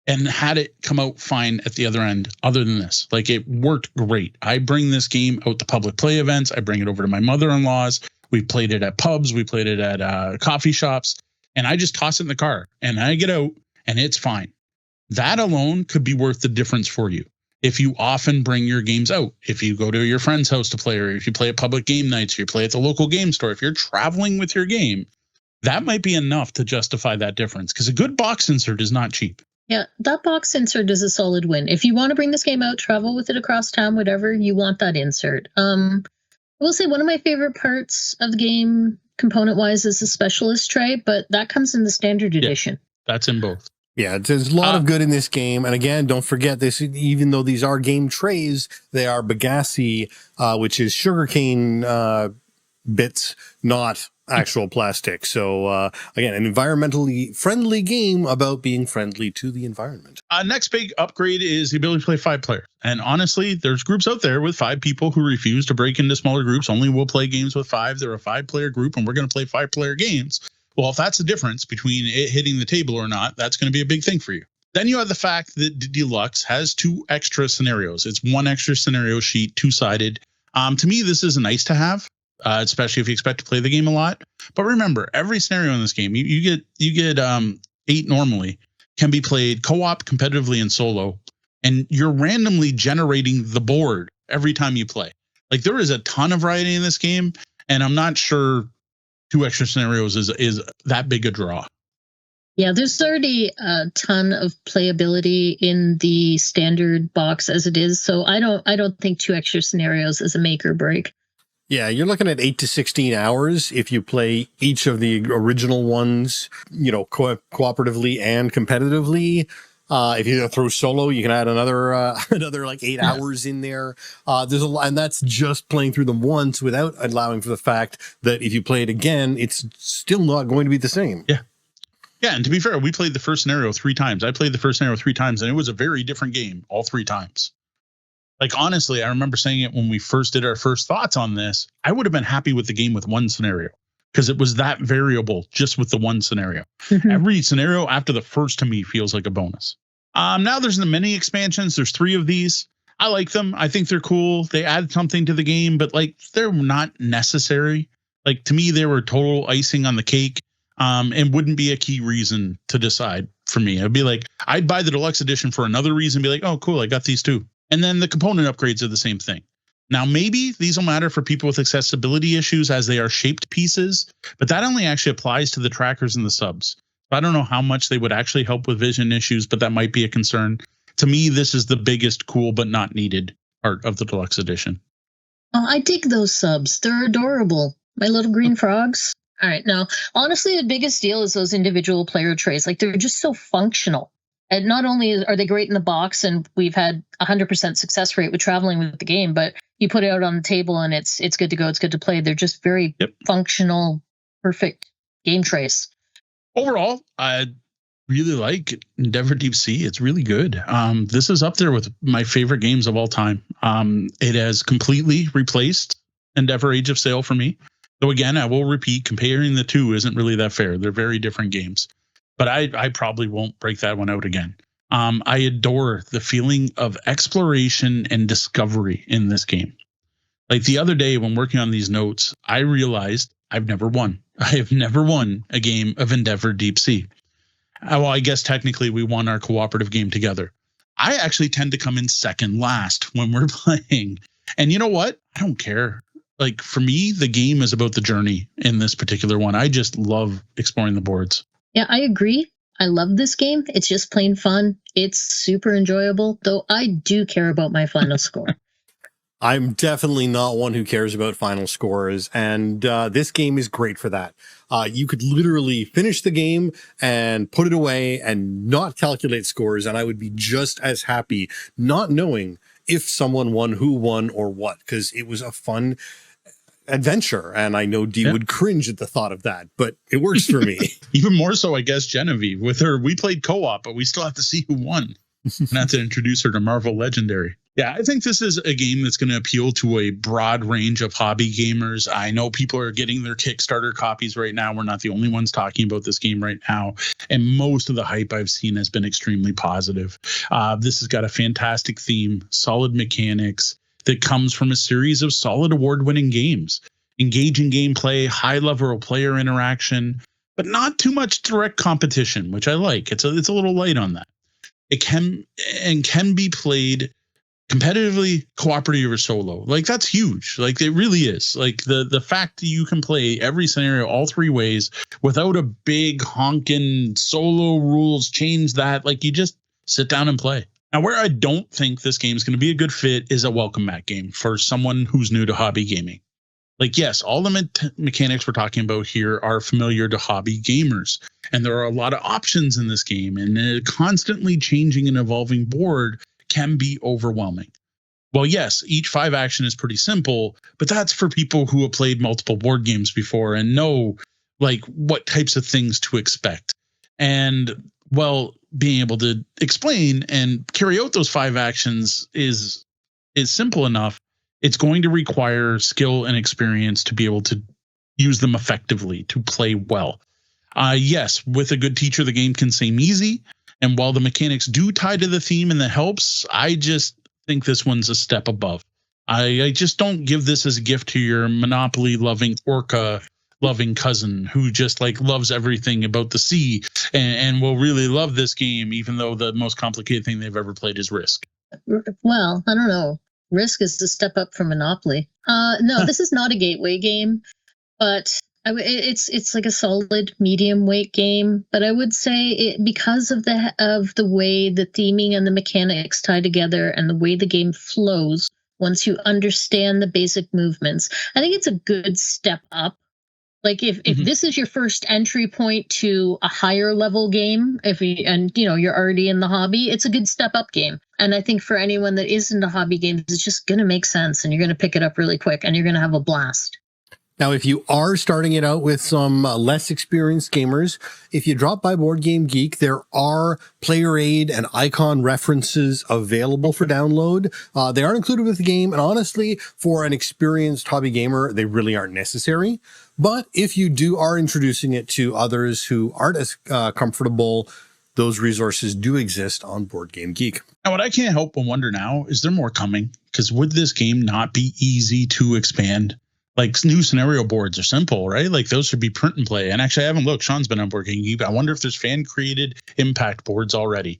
and had it come out fine at the other end other than this. Like, it worked great. I bring this game out to public play events. I bring it over to my mother-in-law's. We played it at pubs. We played it at coffee shops. And I just toss it in the car and I get out and it's fine. That alone could be worth the difference for you. if you often bring your games out, if you go to your friend's house to play, or if you play at public game nights, or you play at the local game store, if you're traveling with your game, that might be enough to justify that difference, because a good box insert is not cheap. Yeah, that box insert is a solid win. If you want to bring this game out, travel with it across town, whatever, you want that insert. I will say one of my favorite parts of the game, component-wise, is the specialist tray, but that comes in the standard edition. That's in both. Yeah, there's a lot of good in this game. And again, don't forget this, even though these are game trays, they are bagasse, which is sugarcane bits, not actual plastic. So again, an environmentally friendly game about being friendly to the environment. Next big upgrade is the ability to play 5 players. And honestly, there's groups out there with 5 people who refuse to break into smaller groups. Only will play games with 5. They're a 5-player group, and we're going to play 5-player games. Well, if that's the difference between it hitting the table or not, that's going to be a big thing for you. Then you have the fact that Deluxe has 2 extra scenarios. It's 1 extra scenario sheet, 2-sided. To me, this is a nice to have, especially if you expect to play the game a lot. But remember, every scenario in this game, you get 8 normally, can be played co-op, competitively, and solo. And you're randomly generating the board every time you play. Like, there is a ton of variety in this game, and I'm not sure 2 extra scenarios is that big a draw. Yeah, there's already a ton of playability in the standard box as it is, so I don't think 2 extra scenarios is a make or break. Yeah, you're looking at 8 to 16 hours if you play each of the original ones, cooperatively and competitively. If you throw solo, you can add another like 8 hours in there. There's a lot, and that's just playing through them once without allowing for the fact that if you play it again, it's still not going to be the same. Yeah. Yeah, and to be fair, we played the first scenario 3 times. I played the first scenario 3 times, and it was a very different game all 3 times. Like, honestly, I remember saying it when we first did our first thoughts on this. I would have been happy with the game with 1 scenario, because it was that variable just with the 1 scenario. Mhm. Every scenario after the first, to me, feels like a bonus. Now there's the mini expansions. There's 3 of these. I like them. I think they're cool. They add something to the game, but like, they're not necessary. Like, to me, they were total icing on the cake, and wouldn't be a key reason to decide for me. I'd be like, I'd buy the deluxe edition for another reason, be like, oh, cool, I got these 2. And then the component upgrades are the same thing. Now, maybe these will matter for people with accessibility issues as they are shaped pieces, but that only actually applies to the trackers and the subs. I don't know how much they would actually help with vision issues, but that might be a concern. To me, this is the biggest cool but not needed part of the deluxe edition. Oh, I dig those subs. They're adorable. My little green frogs. All right. Now, honestly, the biggest deal is those individual player trays. Like, they're just so functional. And not only are they great in the box, and we've had 100% success rate with traveling with the game, but you put it out on the table and it's good to go. It's good to play. They're just very functional, perfect game trays. Overall, I really like Endeavor Deep Sea. It's really good. This is up there with my favorite games of all time. It has completely replaced Endeavor Age of Sail for me. Though again, I will repeat, comparing the 2 isn't really that fair. They're very different games. But I probably won't break that one out again. I adore the feeling of exploration and discovery in this game. Like, the other day when working on these notes, I realized I've never won. I have never won a game of Endeavor Deep Sea. Well, I guess technically we won our cooperative game together. I actually tend to come in second last when we're playing. And you know what? I don't care. Like, for me, the game is about the journey in this particular one. I just love exploring the boards. Yeah, I agree. I love this game. It's just plain fun. It's super enjoyable, though I do care about my final score. I'm definitely not one who cares about final scores, and this game is great for that. You could literally finish the game and put it away and not calculate scores, and I would be just as happy not knowing if someone won, who won, or what, because it was a fun adventure, and I know Dee would cringe at the thought of that, but it works for me. Even more so, I guess, Genevieve. With her, we played co-op, but we still have to see who won. Not to introduce her to Marvel Legendary. Yeah, I think this is a game that's going to appeal to a broad range of hobby gamers. I know people are getting their Kickstarter copies right now. We're not the only ones talking about this game right now. And most of the hype I've seen has been extremely positive. This has got a fantastic theme, solid mechanics that comes from a series of solid award-winning games. Engaging gameplay, high-level player interaction, but not too much direct competition, which I like. It's a little light on that. It can be played competitively, cooperative, or solo. Like, that's huge. Like, it really is. Like, the fact that you can play every scenario all three ways without a big honking solo rules change that. Like, you just sit down and play. Now, where I don't think this game is going to be a good fit is a welcome mat game for someone who's new to hobby gaming. Like, yes, all the mechanics we're talking about here are familiar to hobby gamers. And there are a lot of options in this game. And a constantly changing and evolving board can be overwhelming. Well, yes, each 5 action is pretty simple, but that's for people who have played multiple board games before and know like what types of things to expect. And well, being able to explain and carry out those 5 actions is simple enough. It's going to require skill and experience to be able to use them effectively, to play well. Yes, with a good teacher, the game can seem easy. And while the mechanics do tie to the theme and that helps, I just think this one's a step above. I just don't give this as a gift to your Monopoly loving Orca loving cousin who just like loves everything about the sea and will really love this game, even though the most complicated thing they've ever played is Risk. Well, I don't know. Risk is a step up from Monopoly. No, this is not a gateway game, but it's like a solid medium weight game. But I would say because of the way the theming and the mechanics tie together and the way the game flows, once you understand the basic movements, I think it's a good step up. Like if this is your first entry point to a higher level game, you're already in the hobby, it's a good step up game. And I think for anyone that is into hobby games, it's just going to make sense and you're going to pick it up really quick and you're going to have a blast. Now, if you are starting it out with some less experienced gamers, if you drop by Board Game Geek, there are player aid and icon references available for download. They aren't included with the game, and honestly, for an experienced hobby gamer, they really aren't necessary. But if you are introducing it to others who aren't as comfortable, those resources do exist on Board Game Geek. Now, what I can't help but wonder now, is there more coming? Because would this game not be easy to expand? Like, new scenario boards are simple, right? Like, those should be print and play. And actually, I haven't looked. Sean's been on Board Game Geek. I wonder if there's fan-created impact boards already.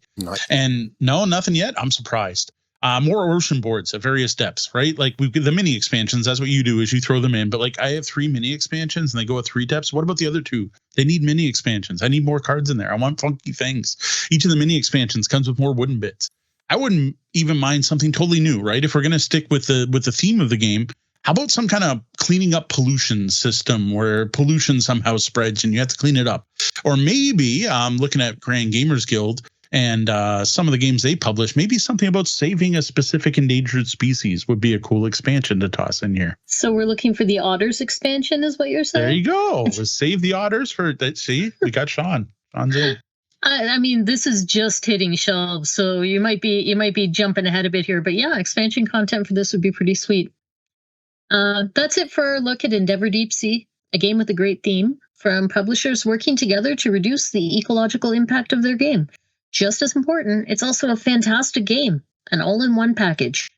And no, nothing yet. I'm surprised. More ocean boards at various depths, right? Like, we've got the mini expansions. That's what you do, is you throw them in. But like, I have 3 mini expansions and they go at 3 depths. What about the other 2? They need mini expansions. I need more cards in there. I want funky things. Each of the mini expansions comes with more wooden bits. I wouldn't even mind something totally new, right? If we're going to stick with the theme of the game, how about some kind of cleaning up pollution system where pollution somehow spreads and you have to clean it up? Or maybe looking at Grand Gamers Guild and some of the games they publish, maybe something about saving a specific endangered species would be a cool expansion to toss in here. So we're looking for the otters expansion is what you're saying? There you go. Save the otters for that. See, we got Sean. Sean's in. I mean, this is just hitting shelves, so you might be jumping ahead a bit here. But yeah, expansion content for this would be pretty sweet. That's it for our look at Endeavor Deep Sea, a game with a great theme from publishers working together to reduce the ecological impact of their game. Just as important, it's also a fantastic game, an all-in-one package.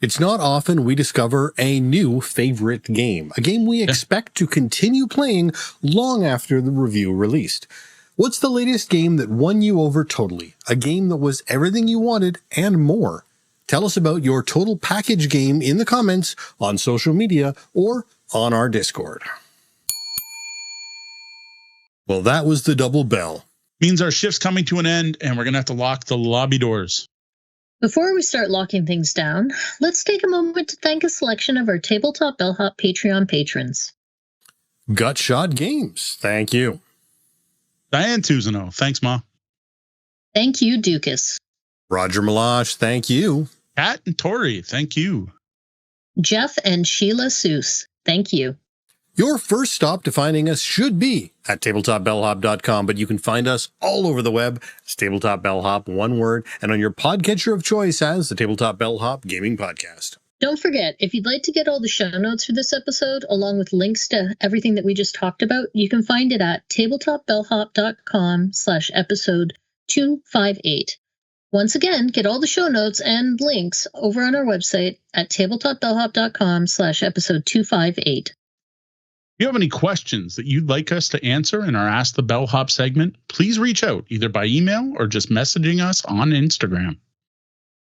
It's not often we discover a new favorite game, a game we expect to continue playing long after the review released. What's the latest game that won you over totally? A game that was everything you wanted and more? Tell us about your total package game in the comments on social media or on our Discord. Well, that was the double bell. Means our shift's coming to an end and we're going to have to lock the lobby doors. Before we start locking things down, let's take a moment to thank a selection of our Tabletop Bellhop Patreon patrons. Gutshot Games, thank you. Diane Tuzano, thanks, Ma. Thank you, Dukas. Roger Malash, thank you. Kat and Tori, thank you. Jeff and Sheila Seuss, thank you. Your first stop to finding us should be at tabletopbellhop.com, but you can find us all over the web as Tabletop Bellhop, one word, and on your podcatcher of choice as the Tabletop Bellhop Gaming Podcast. Don't forget, if you'd like to get all the show notes for this episode, along with links to everything that we just talked about, you can find it at tabletopbellhop.com/episode 258. Once again, get all the show notes and links over on our website at tabletopbellhop.com/episode 258. If you have any questions that you'd like us to answer in our Ask the Bellhop segment, please reach out either by email or just messaging us on Instagram.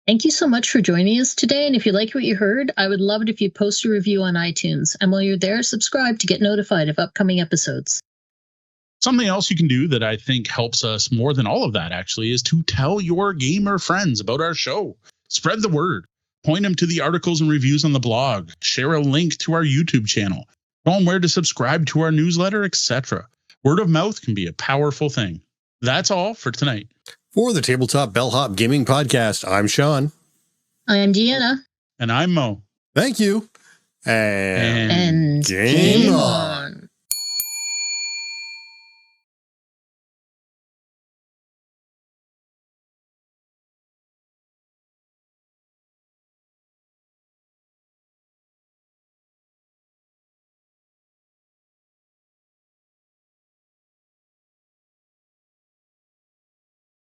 Thank you so much for joining us today. And if you like what you heard, I would love it if you post a review on iTunes. And while you're there, subscribe to get notified of upcoming episodes. Something else you can do that I think helps us more than all of that, actually, is to tell your gamer friends about our show. Spread the word. Point them to the articles and reviews on the blog. Share a link to our YouTube channel. Tell them where to subscribe to our newsletter, etc. Word of mouth can be a powerful thing. That's all for tonight. For the Tabletop Bellhop Gaming Podcast, I'm Sean. I'm Deanna. And I'm Mo. Thank you. And And game on.